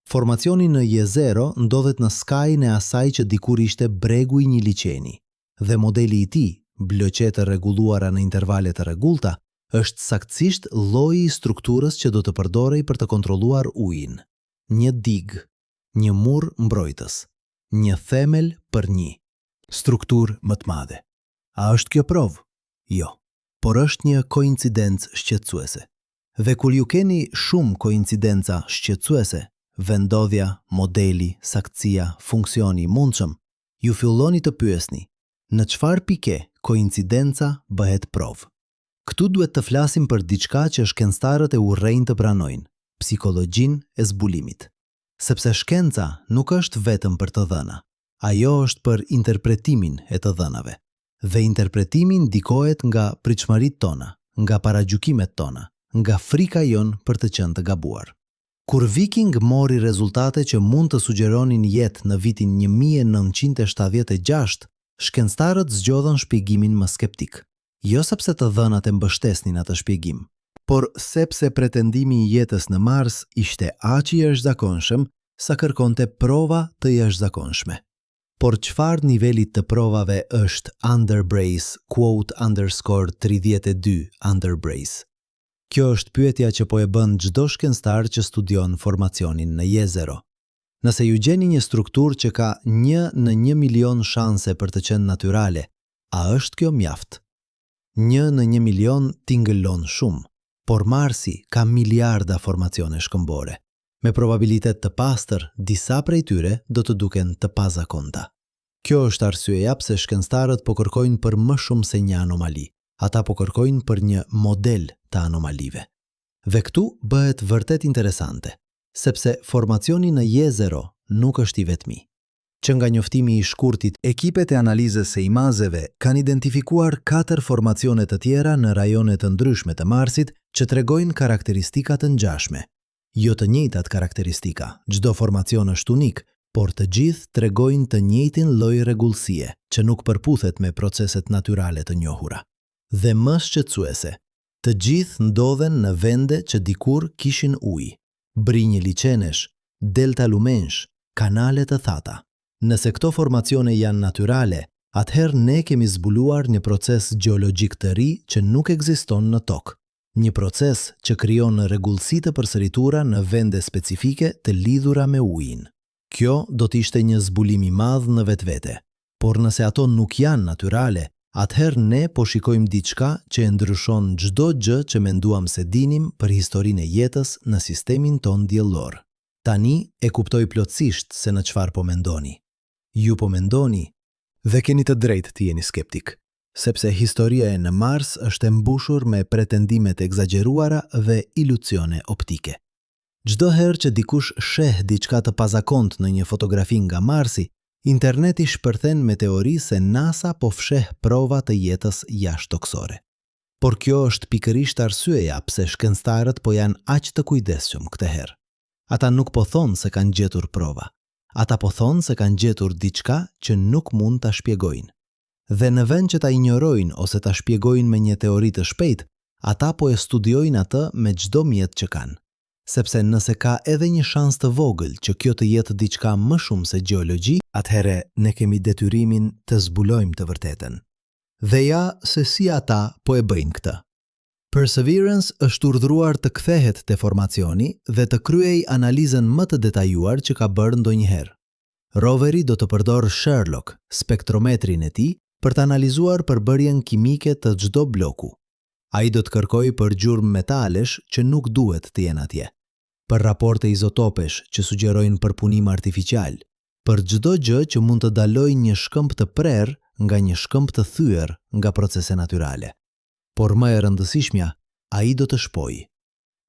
Formacioni në Y0 ndodhet në skajin e asaj që dikur ishte bregu i një liçeni, dhe modeli i tij, BC të rregulluara në intervale të rregullta, është saktësisht lloji i strukturës që do të përdorej për të kontrolluar ujin. Një digë, një mur mbrojtës, një themel për një strukturë më të madhe. A është kjo provë? Jo, por është një koincidencë shqetësuese. Dhe kur ju keni shumë koincidenca shqetësuese, vendodhja, modeli, saktësia, funksioni i mundshëm, ju filloni të pyesni, në çfarë pike koincidenca bëhet provë? Këtu duhet të flasim për diçka që shkencëtarët e urrejnë të pranojnë, psikologjinë e zbulimit. Sepse shkenca nuk është vetëm për të dhëna. Ajo është për interpretimin e të dhënave. Dhe interpretimi ndikohet nga pritshmëritë tona, nga paragjykimet tona, nga frika jon për të qenë të gabuar. Kur Viking mori rezultate që mund të sugjeronin jetë në vitin 1976, shkencëtarët zgjodhën shpjegimin më skeptik. Jo sepse të dhënat e mbështesnin atë shpjegim, por sepse pretendimi i jetës në Mars ishte aq i jashtëzakonshëm sa kërkonte prova të jashtëzakonshme. Por çfarë nivelit të provave është Underbrace _32 Underbrace? Kjo është pyetja që po e bën çdo shkencëtar që studion formacionin në Y0. Nëse ju gjeni një strukturë që ka 1 në 1 milion shanse për të qenë natyrale, a është kjo mjaft? 1 në 1 milion tingëllon shumë, por Marsi ka miliarda formacione shkëmbore. Me probabilitet të pastër, disa prej tyre do të duken të pazakonta. Kjo është arsyeja pse shkencëtarët po kërkojnë për më shumë se një anomali. Ata po kërkojnë për një model të anomalive. Dhe këtu bëhet vërtet interesante, sepse formacioni në Y0 nuk është i vetmi. Që nga njoftimi i shkurtit, ekipet e analizës së imazeve kanë identifikuar 4 formacione të tjera në rajone të ndryshme të Marsit që tregojnë karakteristika të ngjashme. Jo të njëjtat karakteristika, çdo formacion është unik, por të gjithë tregojnë të njëjtin lloj rregullësie, që nuk përputhet me proceset natyrale të njohura. Dhe më shqetësuese, të gjithë ndodhen në vende që dikur kishin ujë, brinje liçenesh, delta lumensh, kanale të thata. Nëse këto formacione janë natyrale, atëherë ne kemi zbuluar një proces gjeologjik të ri që nuk ekziston në tokë. Një proces që krijon rregullsi të përsëritura në vende specifike të lidhura me ujin. Kjo do të ishte një zbulim i madh në vetvete, por nëse ato nuk janë natyrale, atëherë ne po shikojmë diçka që e ndryshon çdo gjë që menduam se dinim për historinë e jetës në sistemin ton diellor. Tani e kuptoj plotësisht se në çfarë po mendoni. Ju po mendoni dhe keni të drejtë të jeni skeptik, sepse historia e në Mars është e mbushur me pretendimet egzageruara dhe iluzione optike. Çdo herë që dikush sheh diçka të pazakontë në një fotografi nga Marsi, interneti shpërthen me teori se NASA po fsheh prova të jetës jashtëtoksore. Por kjo është pikërisht arsyeja pse shkencëtarët po janë aq të kujdesshëm këtë herë. Ata nuk po thonë se kanë gjetur prova. Ata po thonë se kanë gjetur diçka që nuk mund ta shpjegojnë. Dhe në vend që ta injorojnë ose ta shpjegojnë me një teori të shpejtë, ata po e studiojnë atë me çdo mjet që kanë. Sepse nëse ka edhe një shans të vogël që kjo të jetë diçka më shumë se gjeologji, atëherë ne kemi detyrimin të zbulojmë të vërtetën. Dhe ja se si ata po e bëjnë këtë. Perseverance është urdhëruar të kthehet te formacioni dhe të kryej analizën më të detajuar që ka bërë ndonjëherë. Roveri do të përdorë Sherlock, spektrometrin e tij, për të analizuar përbërjen kimike të çdo bloku. Ai do të kërkojë për gjurmë metalesh që nuk duhet të jenë atje, për raporte izotopesh që sugjerojnë përpunim artificial, për çdo gjë që mund të dalojë një shkëmb të prerë nga një shkëmb të thyer nga procese natyrale. Por më e rëndësishmja, ai do të shpojë.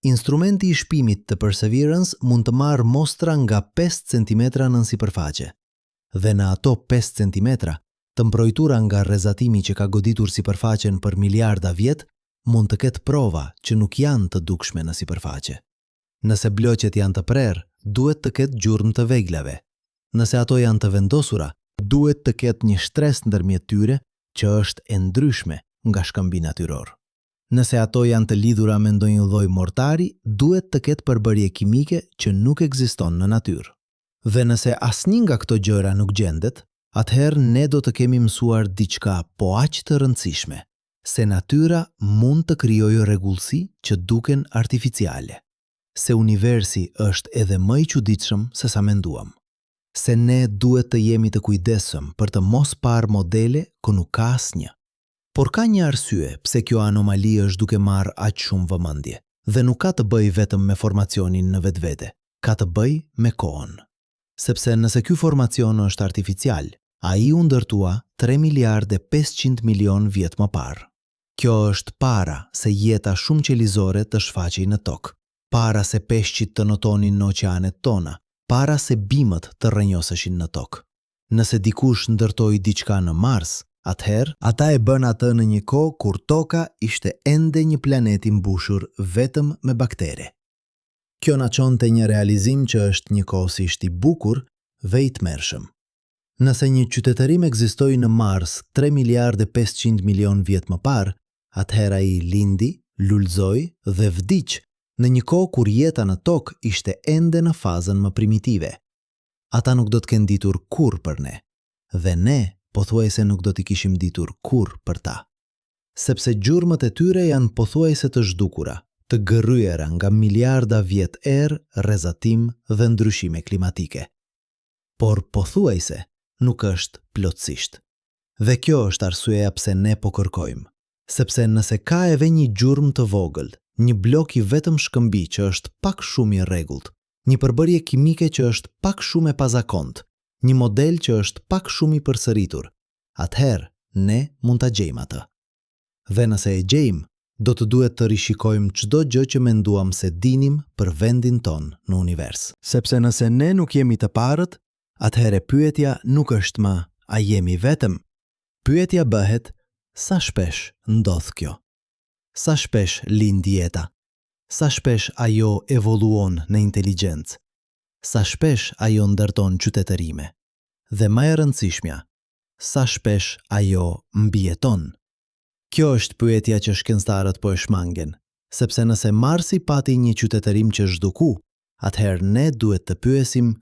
Instrumenti i shpimit të Perseverance mund të marrë mostra nga 5 cm nën sipërfaqe. Dhe në ato 5 cm, të mbrojtura nga rrezatimi që ka goditur sipërfaqen për miliarda vjet, mund të ketë prova që nuk janë të dukshme në sipërfaqe. Nëse bloqet janë të prerë, duhet të ketë gjurmë të veglave. Nëse ato janë të vendosura, duhet të ketë një shtres ndërmjet tyre që është e ndryshme nga shkëmbi natyror. Nëse ato janë të lidhura me ndonjë lloj mortari, duhet të ketë përbërje kimike që nuk ekziston në natyrë. Dhe nëse asnjë nga këto gjëra nuk gjendet, atëherë ne do të kemi mësuar diçka po aq të rëndësishme, se natyra mund të krijojë rregullsi që duken artificiale. Se universi është edhe më i çuditshëm se sa menduam. Se ne duhet të jemi të kujdesshëm për të mos parë modele ku nuk ka asnjë. Por ka një arsye pse kjo anomali është duke marrë aq shumë vëmendje, dhe nuk ka të bëjë vetëm me formacionin në vetvete, ka të bëjë me kohën. Sepse nëse ky formacion është artificial, ai u ndërtua 3 miliardë 500 milion vjet më parë. Kjo është para se jeta shumë qelizore të shfaqej në tokë, para se peshqit të notonin në oqeanet tona, para se bimët të rrënjoseshin në tokë. Nëse dikush ndërtoi diçka në Mars, atëherë ata e bën atë në një kohë kur toka ishte ende një planet i mbushur vetëm me baktere. Kjo na çon te një realizim që është njëkohësisht i bukur dhe i tmerrshëm. Nëse një qytetërim ekzistoi në Mars 3 miliardë 500 milion vjet më parë, atëherë ai lindi, lulëzoi dhe vdiq në një kohë kur jeta në tokë ishte ende në fazën më primitive. Ata nuk do të kenë ditur kurrë për ne, dhe ne pothuajse nuk do t'i kishim ditur kurrë për ta. Sepse gjurmët e tyre janë pothuajse të zhdukura, të gërryera nga miliarda vjet erë, rrezatim dhe ndryshime klimatike. Por pothuajse nuk është plotësisht. Dhe kjo është arsyeja pse ne po kërkojmë. Sepse nëse ka edhe një gjurmë të vogël, një blok i vetëm shkëmbi që është pak shumë i rregullt, një përbërje kimike që është pak shumë e pazakont, një model që është pak shumë i përsëritur, atëherë ne mund ta gjejmë atë. Dhe nëse e gjejmë, do të duhet të rishikojmë çdo gjë që menduam se dinim për vendin ton në univers. Sepse nëse ne nuk jemi të parët, atëherë pyetja nuk është më a jemi vetëm. Pyetja bëhet sa shpesh ndodh kjo. Sa shpesh lind jeta. Sa shpesh ajo evoluon në inteligjencë. Sa shpesh ajo ndërton qytetërime. Dhe më e rëndësishmja, sa shpesh ajo mbijeton. Kjo është pyetja që shkencëtarët po e shmangen, sepse nëse Marsi pati një qytetërim që zhduku, atëherë ne duhet të pyesim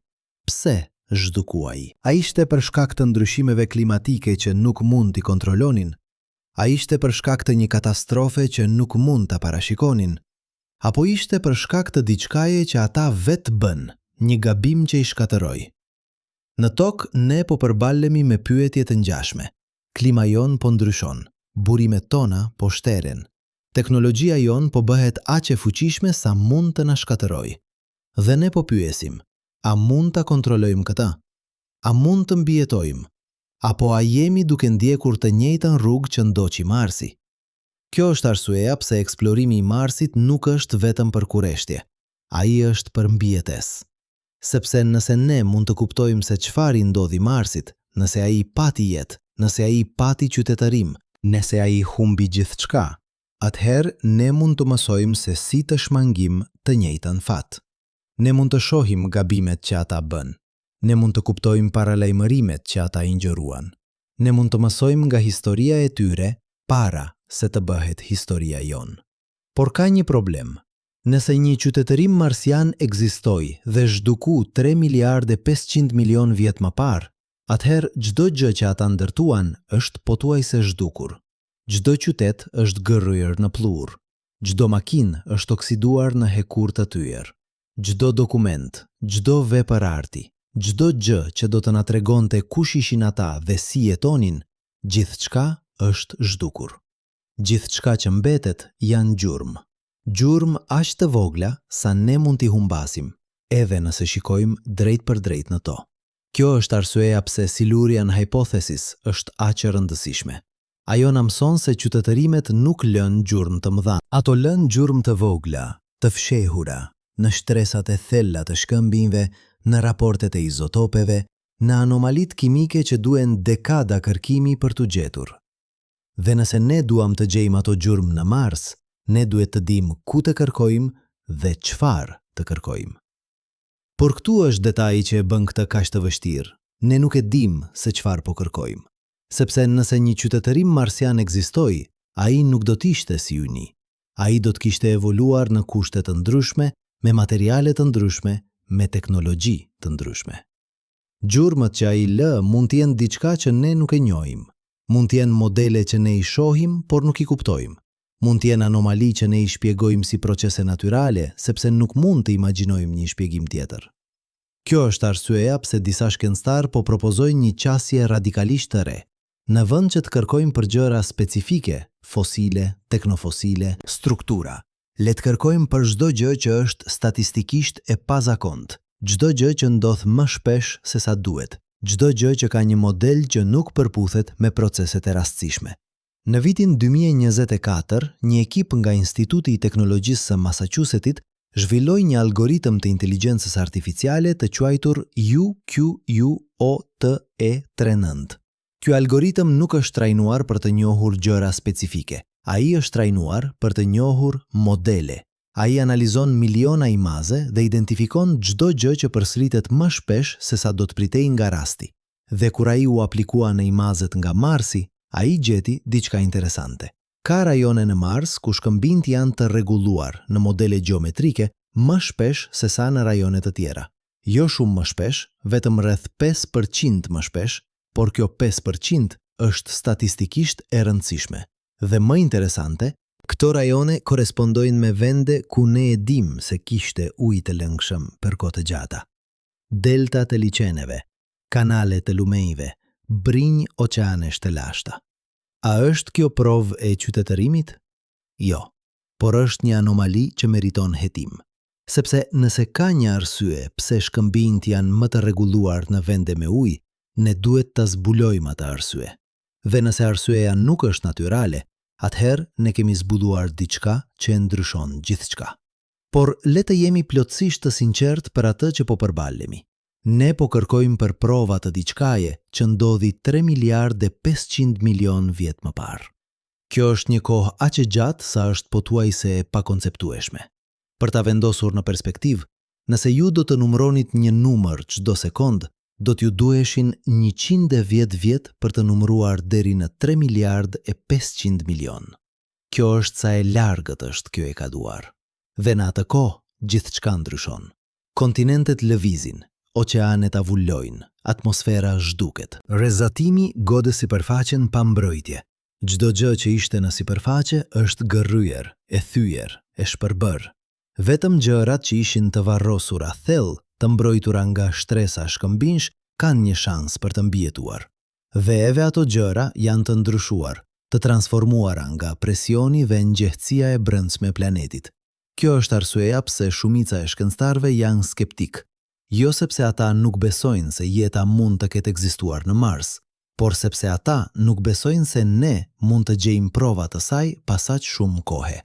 pse zhduku ai. A ishte për shkak të ndryshimeve klimatike që nuk mund t'i kontrollonin? A ishte për shkak të një katastrofe që nuk mund ta parashikonin? Apo ishte për shkak të diçkaje që ata vetë bën, një gabim që i shkatërroi? Në tokë ne po përballemi me pyetje të ngjashme. Klima jon po ndryshon, burimet tona po shteren. Teknologjia jon po bëhet aq e fuqishme sa mund të na shkatërrojë. Dhe ne po pyesim, a mund ta kontrollojmë këtë? A mund të mbijetojmë? Apo a jemi duke ndjekur të njëjtën rrugë që ndoqi Marsi? Kjo është arsyeja pse eksplorimi i Marsit nuk është vetëm për kurreshtje. Ai është për mbijetesë. Sepse nëse ne mund të kuptojmë se çfarë i ndodhi Marsit, nëse ai pati jetë, nëse ai pati qytetërim, nëse ai humbi gjithçka, atëherë ne mund të mësojmë se si të shmangim të njëjtën fat. Ne mund të shohim gabimet që ata bën. Ne mund të kuptojmë paralajmërimet që ata injoruan. Ne mund të mësojmë nga historia e tyre para se të bëhet historia jonë. Por ka një problem. Nëse një qytetërim marsian ekzistoi dhe zhduku 3 miliardë 500 milion vjet më parë, atëherë çdo gjë që ata ndërtuan është pothuajse zhdukur. Çdo qytet është gërryer në pluhur. Çdo makinë është oksiduar në hekur të tyer. Çdo dokument, çdo vepër arti, çdo gjë që do të na tregonte kush ishin ata dhe si jetonin, gjithçka është zhdukur. Gjithçka që mbetet janë gjurmë. Gjurmë aq të vogla sa ne mund t'i humbasim, edhe nëse shikojmë drejt për drejt në to. Kjo është arsyeja pse silurja në hypothesis është aq e rëndësishme. Ajo na mëson se qytetërimet nuk lën gjurmë të mëdha. Ato lën gjurmë të vogla, të fshehura, në shtresat e thella të shkëmbinjve, në raportet e izotopeve, në anomalit kimike që duhen dekada kërkimi për t'u gjetur. Dhe nëse ne duam të gjejmë ato gjurmë në Mars, ne duhet të dimë ku të kërkojmë dhe çfarë të kërkojmë. Por këtu është detaji që e bën këtë kaq të vështirë. Ne nuk e dimë se çfarë po kërkojmë. Sepse nëse një qytetërim marsian ekzistoi, ai nuk do t'ishte si Uni. Ai do të kishte evoluar në kushte të ndryshme, me materiale të ndryshme, me teknologji të ndryshme. Gjurmët që ai lë mund të jenë diçka që ne nuk e njohim. Mund të jenë modele që ne i shohim, por nuk i kuptojmë. Mund të jenë anomali që ne i shpjegojmë si procese natyrale, sepse nuk mund të imagjinojmë një shpjegim tjetër. Kjo është arsyeja pse disa shkencëtar po propozojnë një qasje radikalisht të re. Në vend që të kërkojmë për gjëra specifike, fosile, teknofosile, struktura, le të kërkojmë për çdo gjë që është statistikisht e pazakontë, çdo gjë që ndodh më shpesh se sa duhet, çdo gjë që ka një model që nuk përputhet me proceset e rastësishme. Në vitin 2024, një ekip nga Instituti i Teknologjisë së Massachusettit zhvilloi një algoritëm të inteligjencës artificiale të quajtur UQUOTE39. Ky algoritëm nuk është trajnuar për të njohur gjëra specifike. Ai është trajnuar për të njohur modele. Ai analizon miliona imaze dhe identifikon çdo gjë që përsëritet më shpesh se sa do të pritej nga rasti. Dhe kur ai u aplikua në imazet nga Marsi, ai gjeti diçka interesante. Ka rajone në Mars ku shkëmbinjt janë të rregulluar në modele gjeometrike më shpesh se sa në rajone të tjera. Jo shumë më shpesh, vetëm rreth 5% më shpesh, por kjo 5% është statistikisht e rëndësishme. Dhe më interesante, këto rajone korespondojnë me vende ku ne e dim se kishte ujë të lëngshëm për kohë të gjata. Delta të liçeneve, kanale të lumejve, brinj oqeanesh të lashta. A është kjo provë e qytetërimit? Jo, por është një anomali që meriton hetim. Sepse nëse ka një arsye pse shkëmbinjt janë më të rregulluar në vende me ujë, ne duhet ta zbulojmë atë arsye. Dhe nëse arsyeja nuk është natyrale, atëherë ne kemi zbuluar diçka që e ndryshon gjithçka. Por le të jemi plotësisht të sinqert për atë që po përballemi. Ne po kërkojmë për prova të diçkaje që ndodhi 3 miliardë 500 milion vjet më parë. Kjo është një kohë aq e gjatë sa është pothuajse e pakonceptueshme. Për ta vendosur në perspektivë, nëse ju do të numëronit një numër çdo sekond, do t'ju duheshin 110 vjet për të numëruar deri në 3 miliardë 500 milion. Kjo është sa e largët është kjo e kaduar. Dhe në atë kohë, gjithçka ndryshon. Kontinentet lëvizin, oqeanet avullojnë, atmosfera zhduket. Rrezatimi godë sipërfaqen pa mbrojtje. Çdo gjë që ishte në sipërfaqe është gërryer, e thyer, e shpërbër. Vetëm gjërat që ishin të varrosura thellë, të mbrojtura nga shtresa shkëmbinjsh, kanë një shans për të mbijetuar. Dhe edhe ato gjëra janë të ndryshuar, të transformuara nga presioni dhe ngjehtësia e brendshme e planetit. Kjo është arsyeja pse shumica e shkencëtarëve janë skeptik. Jo sepse ata nuk besojnë se jeta mund të ketë ekzistuar në Mars, por sepse ata nuk besojnë se ne mund të gjejmë prova të saj pas aq shumë kohe.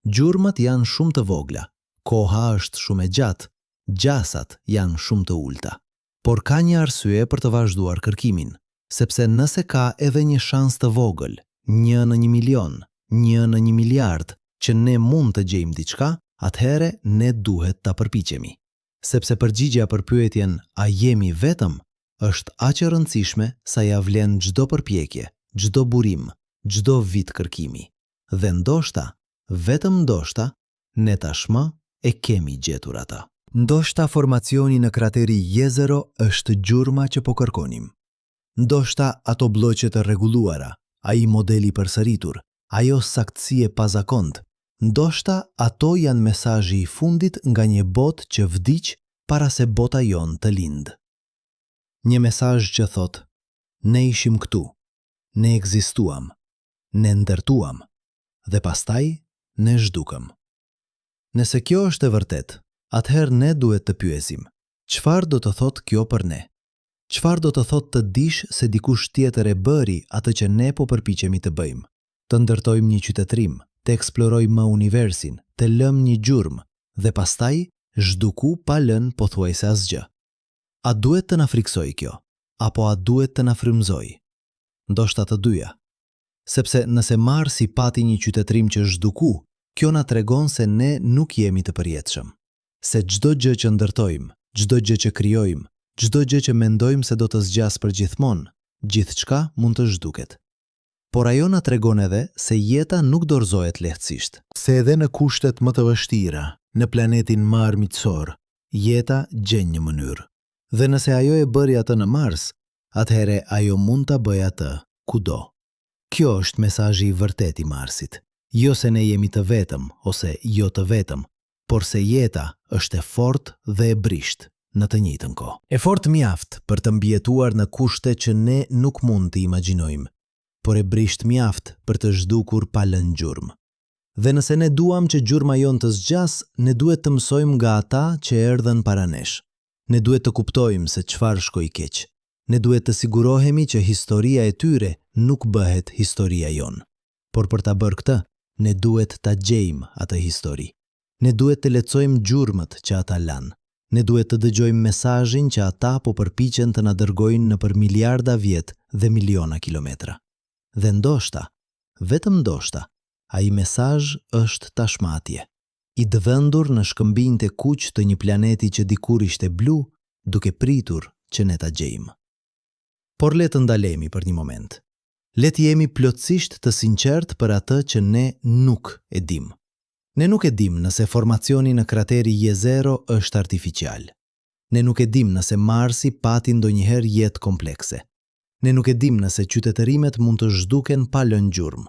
Gjurmët janë shumë të vogla, koha është shumë e gjatë, gjasat janë shumë të ulta. Por ka një arsye për të vazhduar kërkimin, sepse nëse ka edhe një shans të vogël, 1 në 1 milion, 1 në 1 miliard, që ne mund të gjejmë diçka, atëhere ne duhet ta përpiqemi. sepse përgjigjja për pyetjen a jemi vetëm është aq e rëndësishme sa ja vlen çdo përpjekje, çdo burim, çdo vit kërkimi. Dhe ndoshta, vetëm ndoshta, ne tashmë e kemi gjetur ata. Ndoshta formacioni në krateri Jezero është gjurma që po kërkonim. Ndoshta ato bloqet e rregulluara, ai modeli përsëritur, ajo saktësi e pazakont, ndoshta ato janë mesazhi i fundit nga një botë që vdiq para se bota jon të lind. Një mesazh që thot: ne ishim këtu, ne ekzistuam, ne ndërtuam, dhe pastaj ne zhdukëm. Nëse kjo është e vërtet, atëherë ne duhet të pyesim: çfarë do të thot kjo për ne? Çfarë do të thot të dish se dikush tjetër e bëri atë që ne po përpiqemi të bëjmë? Të ndërtojmë një qytetërim, të eksplorojmë më universin, të lëmë një gjurmë dhe pastaj zhduku pa lënë pothuajse asgjë. A duhet të na friksoj kjo, apo a duhet të na frymëzoj? Ndoshta të dyja. Sepse nëse Marsi pati një qytetërim që zhduku, kjo na tregon se ne nuk jemi të përjetshëm. Se çdo gjë që ndërtojmë, çdo gjë që krijojmë, çdo gjë që mendojmë se do të zgjas përgjithmonë, gjithçka mund të zhduket. Por ajo na tregon edhe se jeta nuk dorëzohet lehtësisht. Se edhe në kushtet më të vështira, në planetin më armiqësor, jeta gjen një mënyrë. Dhe nëse ajo e bëri atë në Mars, atëherë ajo mund ta bëjë atë kudo. Kjo është mesazhi i vërtet i Marsit. Jo se ne jemi të vetëm ose jo të vetëm, por se jeta është e fortë dhe e brisht në të njëjtën kohë. E fortë mjaft për të mbijetuar në kushte që ne nuk mund të imagjinojmë, por e brisht mjaft për të zhdukur pa lënë gjurmë. Dhe nëse ne duam që gjurma jon të zgjas, ne duhet të mësojmë nga ata që erdhën para nesh. Ne duhet të kuptojmë se çfarë shkoi keq. Ne duhet të sigurohemi që historia e tyre nuk bëhet historia jon. Por për ta bërë këtë, ne duhet ta gjejmë atë histori. Ne duhet të lexojmë gjurmët që ata lanë. Ne duhet të dëgjojmë mesazhin që ata po përpiqen të na dërgojnë nëpër miliarda vjet dhe miliona kilometra. Dhe ndoshta, vetëm ndoshta, ai mesazh është tashmë atje, i dëvëndur në shkëmbinjtë e kuq të një planeti që dikur ishte blu, duke pritur që ne ta gjejmë. Por le të ndalemi për një moment. Le të jemi plotësisht të sinqert për atë që ne nuk e dim. Ne nuk e dim nëse formacioni në krateri Jezero është artificial. Ne nuk e dim nëse Marsi pati ndonjëherë jetë komplekse. Ne nuk e dim nëse qytetërimet mund të zhduken pa lënë gjurmë.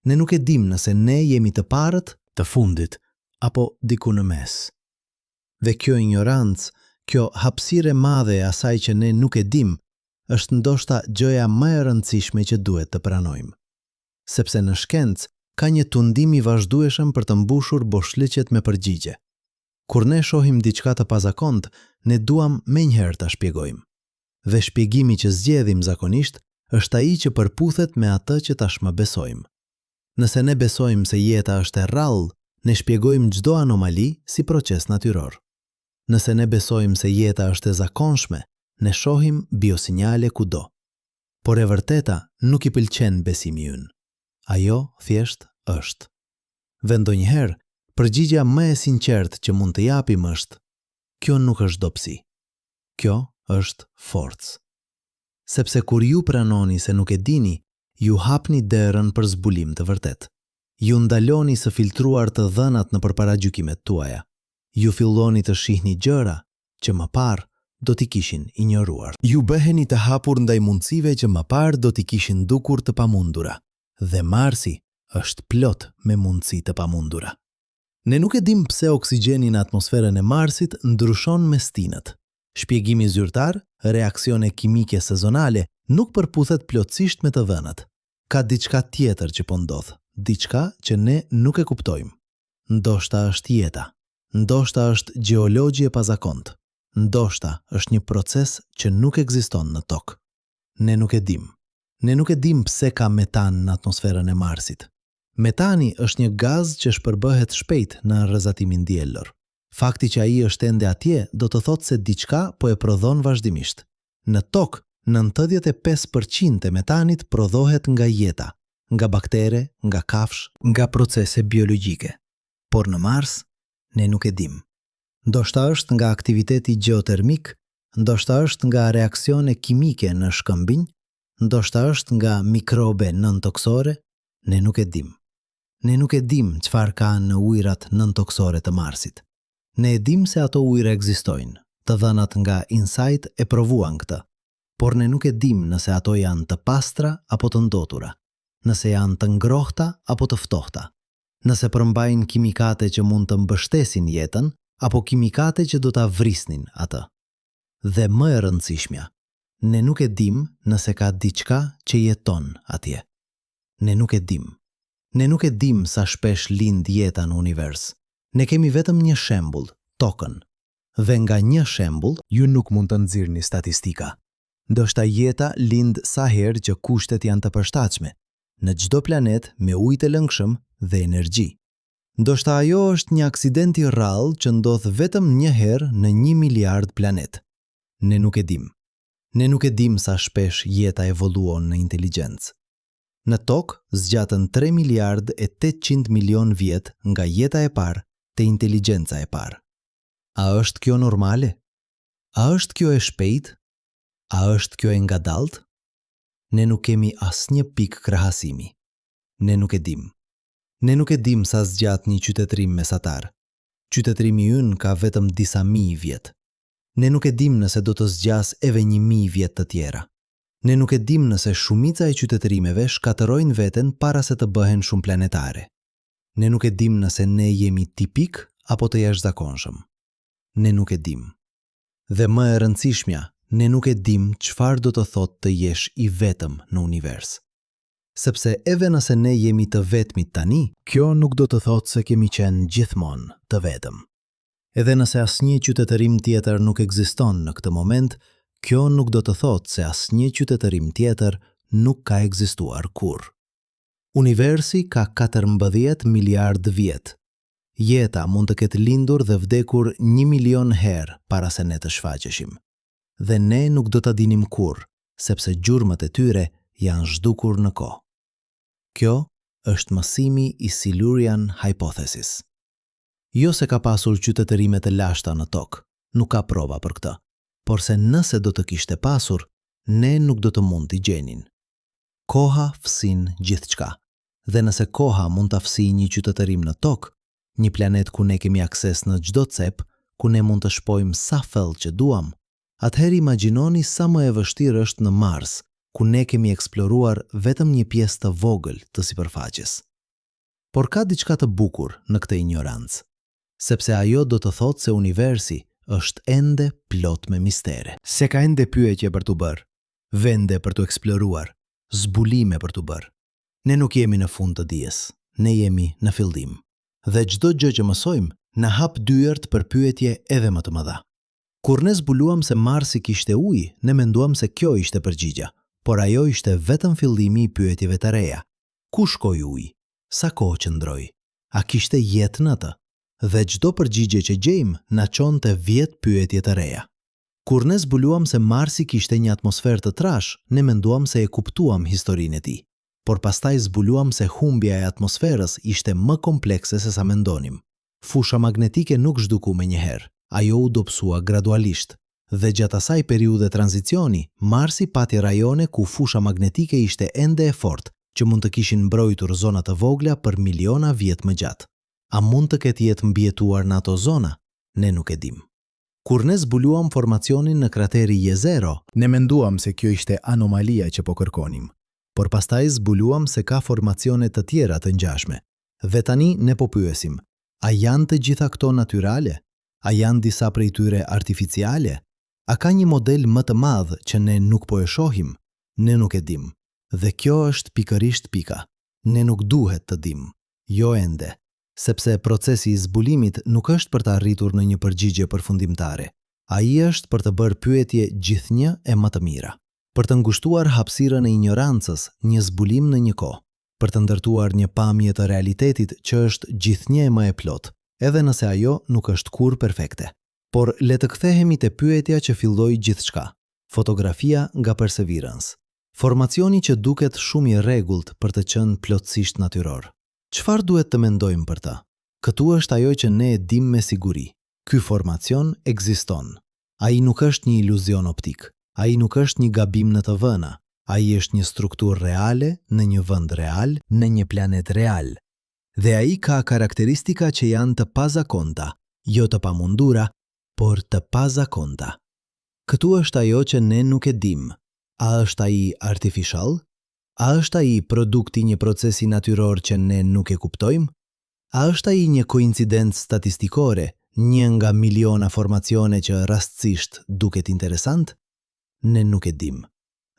Ne nuk e dim nëse ne jemi të parët, të fundit, apo diku në mes. Dhe kjo ignorancë, kjo hapësirë e madhe e asaj që ne nuk e dim, është ndoshta gjëja më e rëndësishme që duhet të pranojmë. Sepse në shkencë ka një tundim i vazhdueshëm për të mbushur boshllëqet me përgjigje. Kur ne shohim diçka të pazakont, ne duam menjëherë ta shpjegojmë. Dhe shpjegimi që zgjedhim zakonisht është ai që përputhet me atë që tashmë besojmë. Nëse ne besojmë se jeta është e rrallë, ne shpjegojmë çdo anomali si proces natyror. Nëse ne besojmë se jeta është e zakonshme, ne shohim biosinjale kudo. Por e vërteta nuk i pëlqen besimi ynë. Ajo thjesht është. Dhe ndonjëherë, përgjigjja më e sinqertë që mund të japim është: kjo nuk është dobësi. Kjo është forcë. Sepse kur ju pranoni se nuk e dini, ju hapni derën për zbulim të vërtet. Ju ndaloni së filtruar të dhënat në përparagjykimet tuaja. Ju filloni të shihni gjëra që më parë do t'i kishin injoruar. Ju bëheni të hapur ndaj mundësive që më parë do t'i kishin dukur të pamundura. Dhe Marsi është plot me mundësi të pamundura. Ne nuk e dim pse oksigjeni në atmosferën e Marsit ndryshon me stinët. Shpjegimi zyrtar, reaksione kimike sezonale, nuk përputhet plotësisht me të dhënat. Ka diçka tjetër që po ndodh, diçka që ne nuk e kuptojmë. Ndoshta është jeta, ndoshta është gjeologji e pazakont, ndoshta është një proces që nuk ekziston në tokë. Ne nuk e dim. Ne nuk e dim pse ka metan në atmosferën e Marsit. Metani është një gaz që shpërbëhet shpejt në rrezatimin diellor. Fakti që ai është ende atje do të thotë se diçka po e prodhon vazhdimisht. Në tokë, 95% e metanit prodhohet nga jeta, nga baktere, nga kafsh, nga procese biologjike. Por në Mars, ne nuk e dim. Ndoshta është nga aktiviteti gjeotermik, ndoshta është nga reaksione kimike në shkëmbinj, ndoshta është nga mikrobe nën-toksore, ne nuk e dim. Ne nuk e dim çfarë ka në ujërat nën-toksore të Marsit. Ne e dim se ato ujëra ekzistojnë, të dhënat nga InSight e provuan këtë, por ne nuk e dim nëse ato janë të pastra apo të ndotura, nëse janë të ngrohta apo të ftohta, nëse përmbajnë kimikate që mund të mbështesin jetën, apo kimikate që do ta vrisnin atë. Dhe më e rëndësishmja, ne nuk e dim nëse ka diçka që jeton atje. Ne nuk e dim. Ne nuk e dim sa shpesh lind jeta në univers. Ne kemi vetëm një shembull, tokën. Dhe nga një shembull, ju nuk mund të nxirrni statistika. Ndoshta jeta lind sa herë që kushtet janë të përshtatshme, në çdo planet me ujë të lëngshëm dhe energji. Ndoshta ajo është një aksident i rrallë që ndodh vetëm një herë në 1 miliard planet. Ne nuk e dim. Ne nuk e dim sa shpesh jeta evoluon në inteligjencë. Në tokë zgjatën 3 miliard e 800 milion vjet nga jeta e parë te inteligjenca e parë. A është kjo normale? A është kjo e shpejtë? A është kjo e ngadaltë? Ne nuk kemi asnjë pikë krahasimi. Ne nuk e dim. Ne nuk e dim sa zgjat një qytetërim mesatar. Qytetërimi ynë ka vetëm disa mijë vjet. Ne nuk e dim nëse do të zgjas edhe 1000 vjet të tjera. Ne nuk e dim nëse shumica e qytetërimeve shkatërrojnë veten para se të bëhen shumë planetare. Ne nuk e dim nëse ne jemi tipik apo të jashtëzakonshëm. Ne nuk e dim. Dhe më e rëndësishmja, ne nuk e dim çfarë do të thotë të jesh i vetëm në univers. Sepse edhe nëse ne jemi të vetmit tani, kjo nuk do të thotë se kemi qenë gjithmonë të vetëm. Edhe nëse asnjë qytetërim tjetër nuk ekziston në këtë moment, kjo nuk do të thotë se asnjë qytetërim tjetër nuk ka ekzistuar kurrë. Universi ka 14 miliard vjet. Jeta mund të ketë lindur dhe vdekur 1 milion herë para se ne të shfaqeshim. Dhe ne nuk do ta dinim kurrë, sepse gjurmët e tyre janë zhdukur në kohë. Kjo është mësimi i Silurian Hypothesis. Jo se ka pasur qytetërime të lashta në tokë, nuk ka prova për këtë, por se nëse do të kishte pasur, ne nuk do të mund t'i gjenin. Koha fsin gjithçka, dhe nëse koha mund ta fsijë një qytetërim në tokë, një planet ku ne kemi akses në çdo cep, ku ne mund të shpojmë sa thellë që duam, atëherë imagjinoni sa më e vështirë është në Mars, ku ne kemi eksploruar vetëm një pjesë të vogël të sipërfaqes. Por ka diçka të bukur në këtë ignorancë, sepse ajo do të thotë se universi është ende plot me mistere. Se ka ende pyetje për t'u bërë, vende për t'u eksploruar, zbulime për t'u bërë. Ne nuk jemi në fund të dijes, ne jemi në fillim. Dhe çdo gjë që mësojmë na hap dyert për pyetje edhe më të mëdha. Kur ne zbuluam se Marsi kishte ujë, ne menduam se kjo ishte përgjigja, por ajo ishte vetëm fillimi i pyetjeve të reja. Ku shkoi uji? Sa kohë qëndroi? A kishte jetë në të? Dhe çdo përgjigje që gjejmë na çonte 10 pyetje të reja. Kur ne zbuluam se Marsi kishte një atmosferë të trash, ne menduam se e kuptuam historinë e tij. Por pastaj zbuluam se humbja e atmosferës ishte më komplekse se sa mendonim. Fusha magnetike nuk zhduku me njëherë, ajo u dobësua gradualisht, dhe gjatë asaj periudhe tranzicioni, Marsi pati rajone ku fusha magnetike ishte ende e fortë, që mund të kishin mbrojtur zona të vogla për miliona vjet më gjatë. A mund të ketë jetë mbijetuar në ato zona? Ne nuk e dim. Kur ne zbuluam formacionin në krateri Jezero, ne menduam se kjo ishte anomalia që po kërkonim. Por pastaj zbuluam se ka formacione të tjera të ngjashme. Dhe tani ne po pyesim, a janë të gjitha këto natyrale? A janë disa prej tyre artificiale? A ka një model më të madh që ne nuk po e shohim? Ne nuk e dim. Dhe kjo është pikërisht pika. Ne nuk duhet të dim. Jo ende. Sepse procesi i zbulimit nuk është për të arritur në një përgjigje përfundimtare. Ai është për të bërë pyetje gjithnjë e më të mira. Për të ngushtuar hapësirën e ignorancës, një zbulim në një kohë, për të ndërtuar një pamje të realitetit që është gjithnjë e më e plot, edhe nëse ajo nuk është kurrë perfekte. Por le të kthehemi te pyetja që filloi gjithçka. Fotografia nga Perseverance. Formacioni që duket shumë i rregullt për të qenë plotësisht natyror. Çfarë duhet të mendojmë për ta? Këtu është ajo që ne e dim me siguri. Ky formacion ekziston. Ai nuk është një iluzion optik. Ai nuk është një gabim në të vëna. Ai është një strukturë reale, në një vend real, në një planet real. Dhe ai ka karakteristika që janë të pazakonta, jo të pamundura, por të pazakonta. Këtu është ajo që ne nuk e dim. A është ai artificial? A është ai produkti një procesi natyror që ne nuk e kuptojmë? A është ai një koincidencë statistikore, një nga miliona formacione që rastësisht duket interesant? Ne nuk e dim.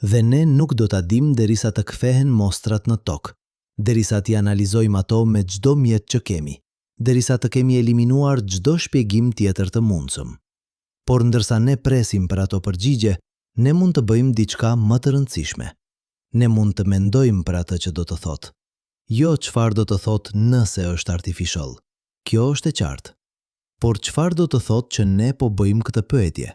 Dhe ne nuk do ta dim derisa të kthehen mostrat në tokë, derisa t'i analizojmë ato me çdo mjet që kemi, derisa të kemi eliminuar çdo shpjegim tjetër të mundshëm. Por ndërsa ne presim për ato përgjigje, ne mund të bëjmë diçka më të rëndësishme. Ne mund të mendojmë për atë që do të thotë. Jo çfarë do të thotë nëse është artificial. Kjo është e qartë. Por çfarë do të thotë që ne po bëjmë këtë pyetje?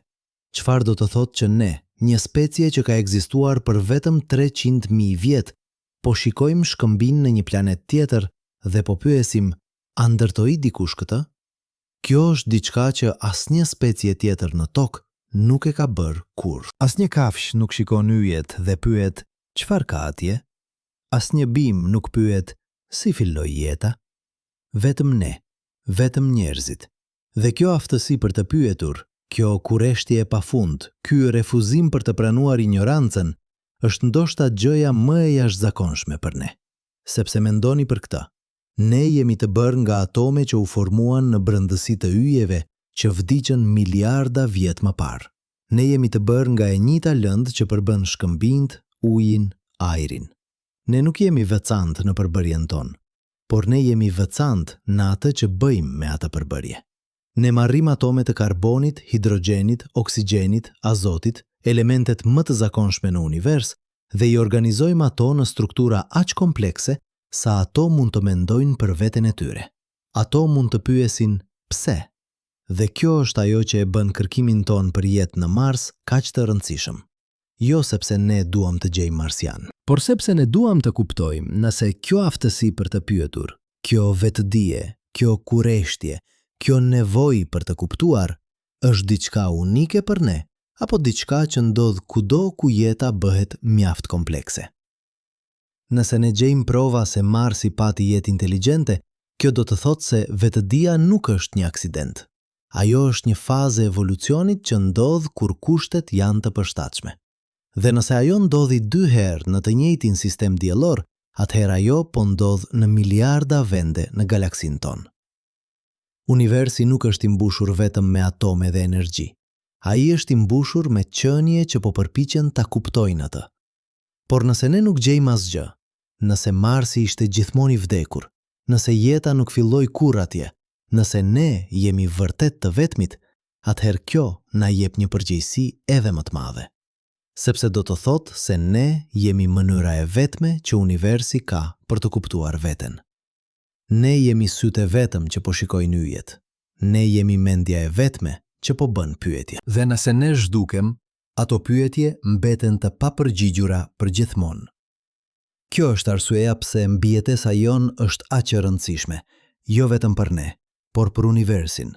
Çfarë do të thotë që ne, një specie që ka ekzistuar për vetëm 300.000 vjet, po shikojmë shkëmbin në një planet tjetër dhe po pyesim, a ndërtoi dikush këtë? Kjo është diçka që asnjë specie tjetër në tokë nuk e ka bërë kurrë. Asnjë kafshë nuk shikon yjet dhe pyet, çfarë ka atje? Asnjë bim nuk pyet, si filloi jeta? Vetëm ne, vetëm njerëzit. Dhe kjo aftësi për të pyetur, kjo kurreshtje e pafund, ky refuzim për të pranuar ignorancën, është ndoshta gjëja më e jashtëzakonshme për ne. Sepse mendoni për këtë. Ne jemi të bërë nga atome që u formuan në brëndësi të yjeve që vdiqën miliarda vjet më parë. Ne jemi të bërë nga e njëjta lëndë që përbën shkëmbind, ujin, ajrin. Ne nuk jemi veçantë në përbërjen tonë, por ne jemi veçantë në atë që bëjmë me atë përbërje. Ne marrim atome të karbonit, hidrogenit, oksigjenit, azotit, elementet më të zakonshme në univers dhe i organizojmë ato në struktura aq komplekse sa ato mund të mendojnë për veten e tyre. Ato mund të pyesin pse. Dhe kjo është ajo që e bën kërkimin ton për jetë në Mars kaq të rëndësishëm. Jo sepse ne duam të gjejmë marsian, por sepse ne duam të kuptojmë nëse kjo aftësi për të pyetur, kjo vetëdije, kjo kurreshtje, kjo nevojë për të kuptuar, është diçka unike për ne, apo diçka që ndodh kudo ku jeta bëhet mjaft komplekse. Nëse ne gjejmë prova se Marsi pati jetë inteligjente, kjo do të thotë se vetëdia nuk është një aksident. Ajo është një fazë e evolucionit që ndodh kur kushtet janë të përshtatshme. Dhe nëse ajo ndodhi 2 herë në të njëjtin sistem diellor, atëherë ajo po ndodh në miliarda vende në galaksin tonë. Universi nuk është i mbushur vetëm me atome dhe energji. Ai është i mbushur me qenie që po përpiqen ta kuptojnë atë. Por nëse ne nuk gjejmë asgjë, nëse Marsi ishte gjithmonë i vdekur, nëse jeta nuk filloi kurrë atje, nëse ne jemi vërtet të vetmit, atëherë kjo na jep një përgjegjësi edhe më të madhe. Sepse do të thotë se ne jemi mënyra e vetme që universi ka për të kuptuar veten. Ne jemi sytë e vetëm që po shikojnë yjet. Ne jemi mendja e vetme që po bën pyetje. Dhe nëse ne zhdukem, ato pyetje mbeten të papërgjigjura për gjithmonë. Kjo është arsyeja pse mbijetesa jon është aq e rëndësishme, jo vetëm për ne, por për universin.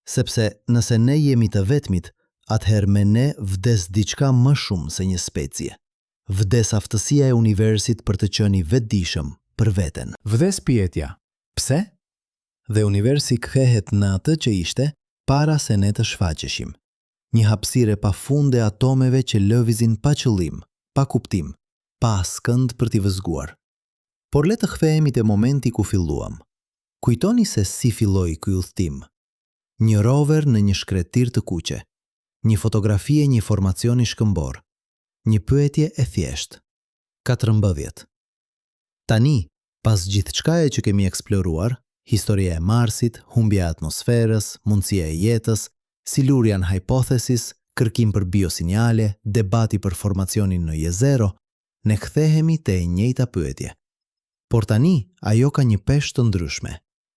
Sepse nëse ne jemi të vetmit, atëherë me ne vdes diçka më shumë se një specie. Vdes aftësia e universit për të qenë i vetëdijshëm për veten. Vdes pyetja, pse? Dhe universi kthehet në atë që ishte para se ne të shfaqeshim. Një hapësirë e pafunde atomeve që lëvizin pa qëllim, pa kuptim, pa askënd për t'i vëzguar. Por le të kthehemi te momenti ku filluam. Kujtoni se si filloi ky udhtim. Një rover në një shkretir të kuqe, një fotografi e një formacioni shkëmbor, një pyetje e thjeshtë. 14. Tani, pas gjithçkaje që kemi eksploruar, historia e Marsit, humbja e atmosferës, mundësia e jetës, Silurian hypothesis, kërkim për biosinjale, debati për formacionin në Jezero, ne kthehemi te e njëjta pyetje. Por tani ajo ka një peshë të ndryshme,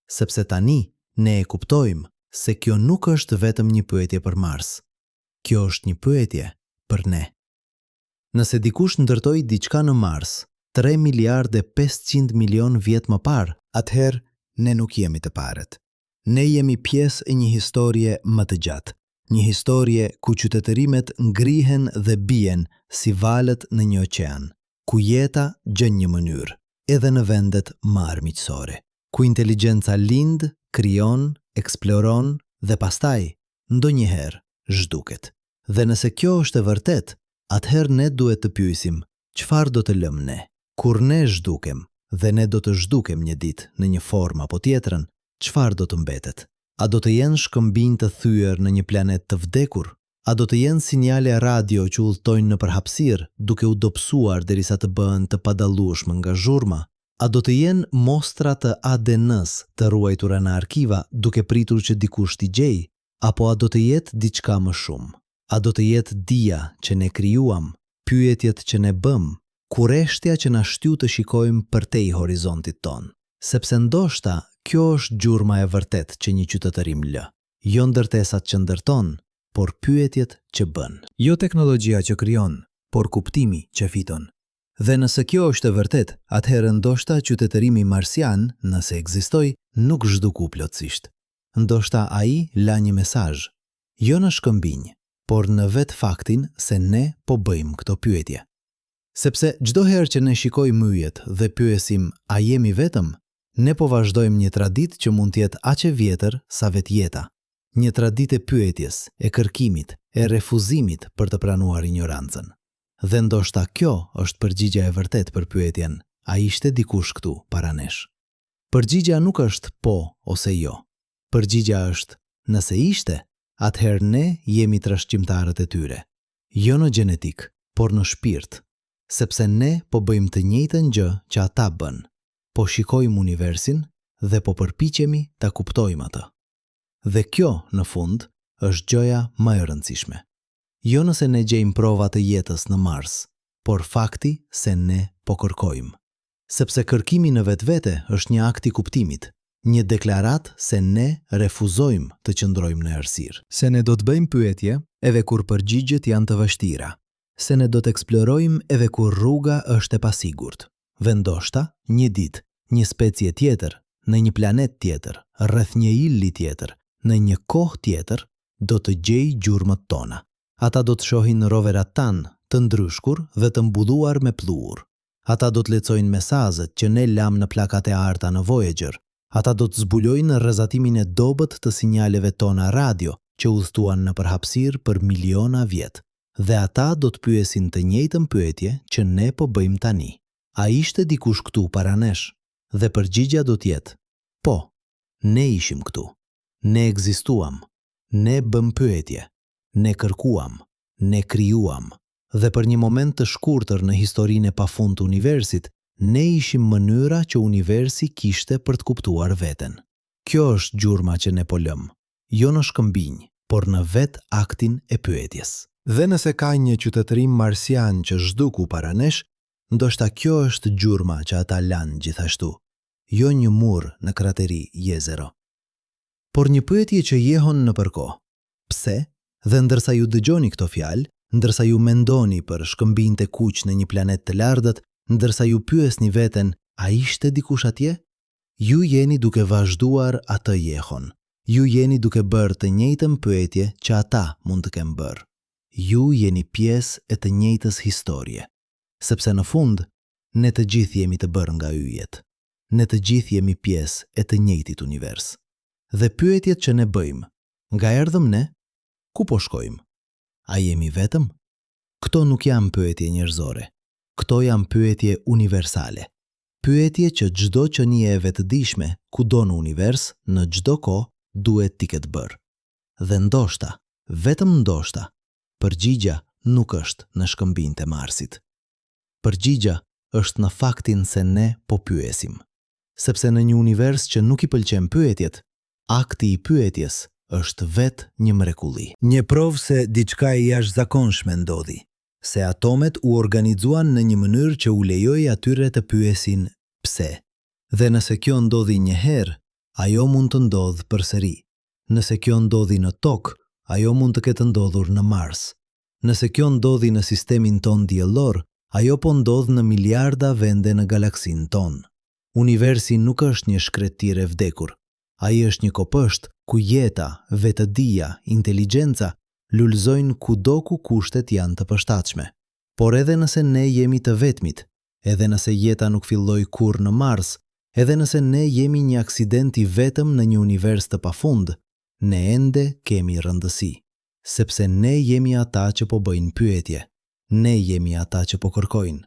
sepse tani ne e kuptojmë se kjo nuk është vetëm një pyetje për Mars. Kjo është një pyetje për ne. Nëse dikush ndërtoi diçka në Mars 3 miliardë 500 milion vjet më parë, atëherë ne nuk jemi të parët. Ne jemi pjesë e një historie më të gjatë, një historie ku qytetërimet ngrihen dhe bien si valët në një oqean, ku jeta gjen një mënyrë, edhe në vendet më armiqësore, ku inteligjenca lind, krijon, eksploron dhe pastaj ndonjëherë zhduket. Dhe nëse kjo është e vërtet, atëherë ne duhet të pyesim, çfarë do të lëmë ne? Kur ne zhdukem dhe ne do të zhdukem një ditë në një formë apo tjetrën, çfarë do të mbetet? A do të jenë shkëmbinj të thyer në një planet të vdekur? A do të jenë sinjale radio që udhtojnë në përhapësirë duke u dobësuar derisa të bëhen të padallueshme nga zhurma? A do të jenë mostra të ADN-s të ruajtura në arkiva duke pritur që dikush t'i gjejë? Apo a do të jetë diçka më shumë? A do të jetë dia që ne krijuam, pyetjet që ne bëm, kurreshtja që na shtyu të shikojmë përtej horizontit ton? Sepse ndoshta kjo është gjurma e vërtet që një qytetërim lë. Jo ndërtesat që ndërton, por pyetjet që bën. Jo teknologjia që krijon, por kuptimi që fiton. Dhe nëse kjo është e vërtet, atëherë ndoshta qytetërimi marsian, nëse ekzistoi, nuk zhduku plotësisht. Ndoshta ai la një mesazh, jo në shkëmbinj, por në vetë faktin se ne po bëjmë këto pyetje. Sepse çdo herë që ne shikojmë yjet dhe pyesim a jemi vetëm, ne po vazhdojmë një traditë që mund të jetë aq e vjetër sa vetjeta. Një traditë e pyetjes, e kërkimit, e refuzimit për të pranuar ignorancën. Dhe ndoshta kjo është përgjigjja e vërtet për pyetjen, a ishte dikush këtu para nesh? Përgjigjja nuk është po ose jo. Përgjigjja është, nëse ishte, atëherë ne jemi trashëgimtarët e tyre. Jo në gjenetik, por në shpirt, sepse ne po bëjmë të njëjtën gjë që ata bën. Po shikojmë universin dhe po përpiqemi ta kuptojmë atë. Dhe kjo, në fund, është gjëja më e rëndësishme. Jo nëse ne gjejmë prova të jetës në Mars, por fakti se ne po kërkojmë. Sepse kërkimi në vetvete është një akt i kuptimit, një deklarat se ne refuzojmë të qëndrojmë në errësirë. Se ne do të bëjmë pyetje edhe kur përgjigjet janë të vështira. Se ne do të eksplorojmë edhe kur rruga është e pasigurt. Vendoshta, një ditë, një specie tjetër, në një planet tjetër, rreth një illi tjetër, në një kohë tjetër, do të gjejë gjurmët tona. Ata do të shohin roverat tanë, të ndryshkur dhe të mbulluar me pluhur. Ata do të lexojnë mesazhet që ne lam në plakat e arta në Voyager. Ata do të zbulojnë rrezatimin e dobët të sinjaleve tona radio që udhëtuan në përhapësirë për miliona vjet. Dhe ata do të pyesin të njëjtën pyetje që ne po bëjmë tani. A ishte dikush këtu para nesh? Dhe përgjigjja do të jetë, po, ne ishim këtu. Ne ekzistuam. Ne bëm pyetje. Ne kërkuam. Ne krijuam. Dhe për një moment të shkurtër në historinë e pafund të universit, ne ishim mënyra që universi kishte për të kuptuar veten. Kjo është gjurma që ne po lëm, jo në shkëmbinj, por në vetë aktin e pyetjes. Dhe nëse ka një qytetërim marsian që zhduku para nesh, ndoshta kjo është gjurma që ata lanë gjithashtu, jo një mur në krateri jezero. Por një pyetje që jehon në përkohë. Pse? Dhe ndërsa ju dëgjoni këto fjalë, ndërsa ju mendoni për shkëmbinjt e kuq në një planet të lardhët, ndërsa ju pyesni veten, a ishte dikush atje? Ju jeni duke vazhduar atë jehon. Ju jeni duke bërë të njëjtën pyetje që ata mund të kenë bërë. Ju jeni pjesë e të njëjtës historie. Sepse në fund, ne të gjithë jemi të bërë nga yjet. Ne të gjithë jemi pjesë e të njëjtit univers. Dhe pyetjet që ne bëjmë, nga erdhëm ne, ku po shkojmë? A jemi vetëm? Këto nuk janë pyetje njerëzore. Këto janë pyetje universale. Pyetje që çdo qenie e vetëdijshme, kudo në univers, në çdo kohë, duhet t'i ketë bërë. Dhe ndoshta, vetëm ndoshta, përgjigja nuk është në shkëmbinjt e Marsit. Përgjigja është në faktin se ne po pyesim. Sepse në një univers që nuk i pëlqen pyetjet, akti i pyetjes është vetë një mrekulli. Një provë se diçka e jashtëzakonshme ndodhi, se atomet u organizuan në një mënyrë që u lejoi atyre të pyesin pse. Dhe nëse kjo ndodhi një herë, ajo mund të ndodhë përsëri. Nëse kjo ndodhi në tokë, ajo mund të ketë ndodhur në Mars. Nëse kjo ndodhi në sistemin ton diellor, ajo po ndodh në miliarda vende në galaksin ton. Universi nuk është një shkretir e vdekur. Ai është një kopësht ku jeta, vetëdia, inteligjenca lulëzojnë kudo ku kushtet janë të përshtatshme. Por edhe nëse ne jemi të vetmit, edhe nëse jeta nuk filloi kurrë në Mars, edhe nëse ne jemi një aksident i vetëm në një univers të pafund, ne ende kemi rëndësi, sepse ne jemi ata që po bëjnë pyetje, ne jemi ata që po kërkojnë,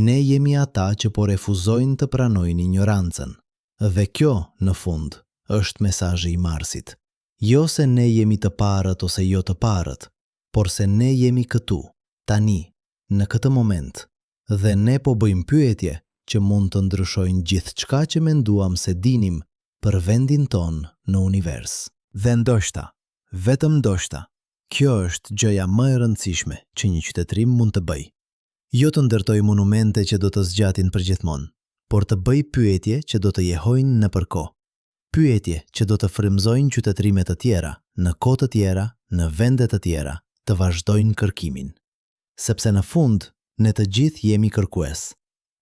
ne jemi ata që po refuzojnë të pranojnë ignorancën. Dhe kjo, në fund, është mesazhi i Marsit. Jo se ne jemi të parët ose jo të parët, por se ne jemi këtu, tani, në këtë moment, dhe ne po bëjmë pyetje që mund të ndryshojnë gjithçka që menduam se dinim për vendin ton në univers. Dhe ndoshta, vetëm ndoshta, kjo është gjëja më e rëndësishme që një qytetërim mund të bëj. Jo të ndërtoj monumente që do të zgjatin përgjithmonë, por të bëj pyetje që do të jehojnë në përkohë. Pyetje që do të frymëzojnë qytetërime të tjera, në kohë të tjera, në vende të tjera, të vazhdojnë kërkimin. Sepse në fund, ne të gjithë jemi kërkues.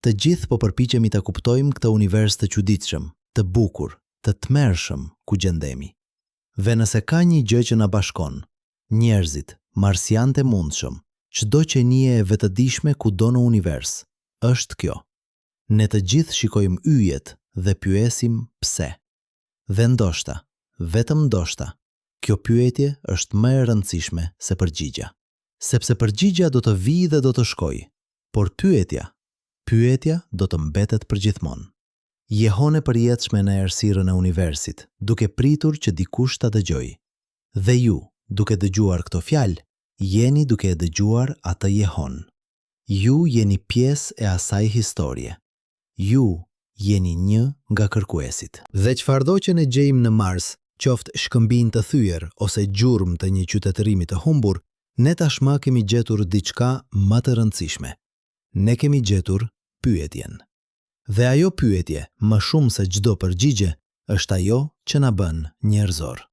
Të gjithë po përpiqemi ta kuptojmë këtë univers të çuditshëm, të bukur, të tmerrshëm ku gjendemi. Dhe nëse ka një gjë që na bashkon, njerëzit, marsianët e mundshëm, çdo qenie e vetëdijshme kudo në univers, është kjo. Ne të gjithë shikojmë yjet dhe pyesim pse. Dhe ndoshta, vetëm ndoshta, kjo pyetje është më e rëndësishme se përgjigja. Sepse përgjigja do të vijë dhe do të shkojë, por pyetja do të mbetet përgjithmonë. Jehon e përjetshme në errësirën e universit, duke pritur që dikush ta dëgjojë. Dhe ju, duke dëgjuar këto fjalë, jeni duke dëgjuar atë jehon. Ju jeni pjesë e asaj historie. Ju jeni një nga kërkuesit. Dhe çfarëdo që ne gjejmë në Mars, qoftë shkëmbinj të thyer ose gjurmë të një qytetërimi të humbur, ne tashmë kemi gjetur diçka më të rëndësishme. Ne kemi gjetur pyetjen. Dhe ajo pyetje, më shumë se çdo përgjigje, është ajo që na bën njerëzor.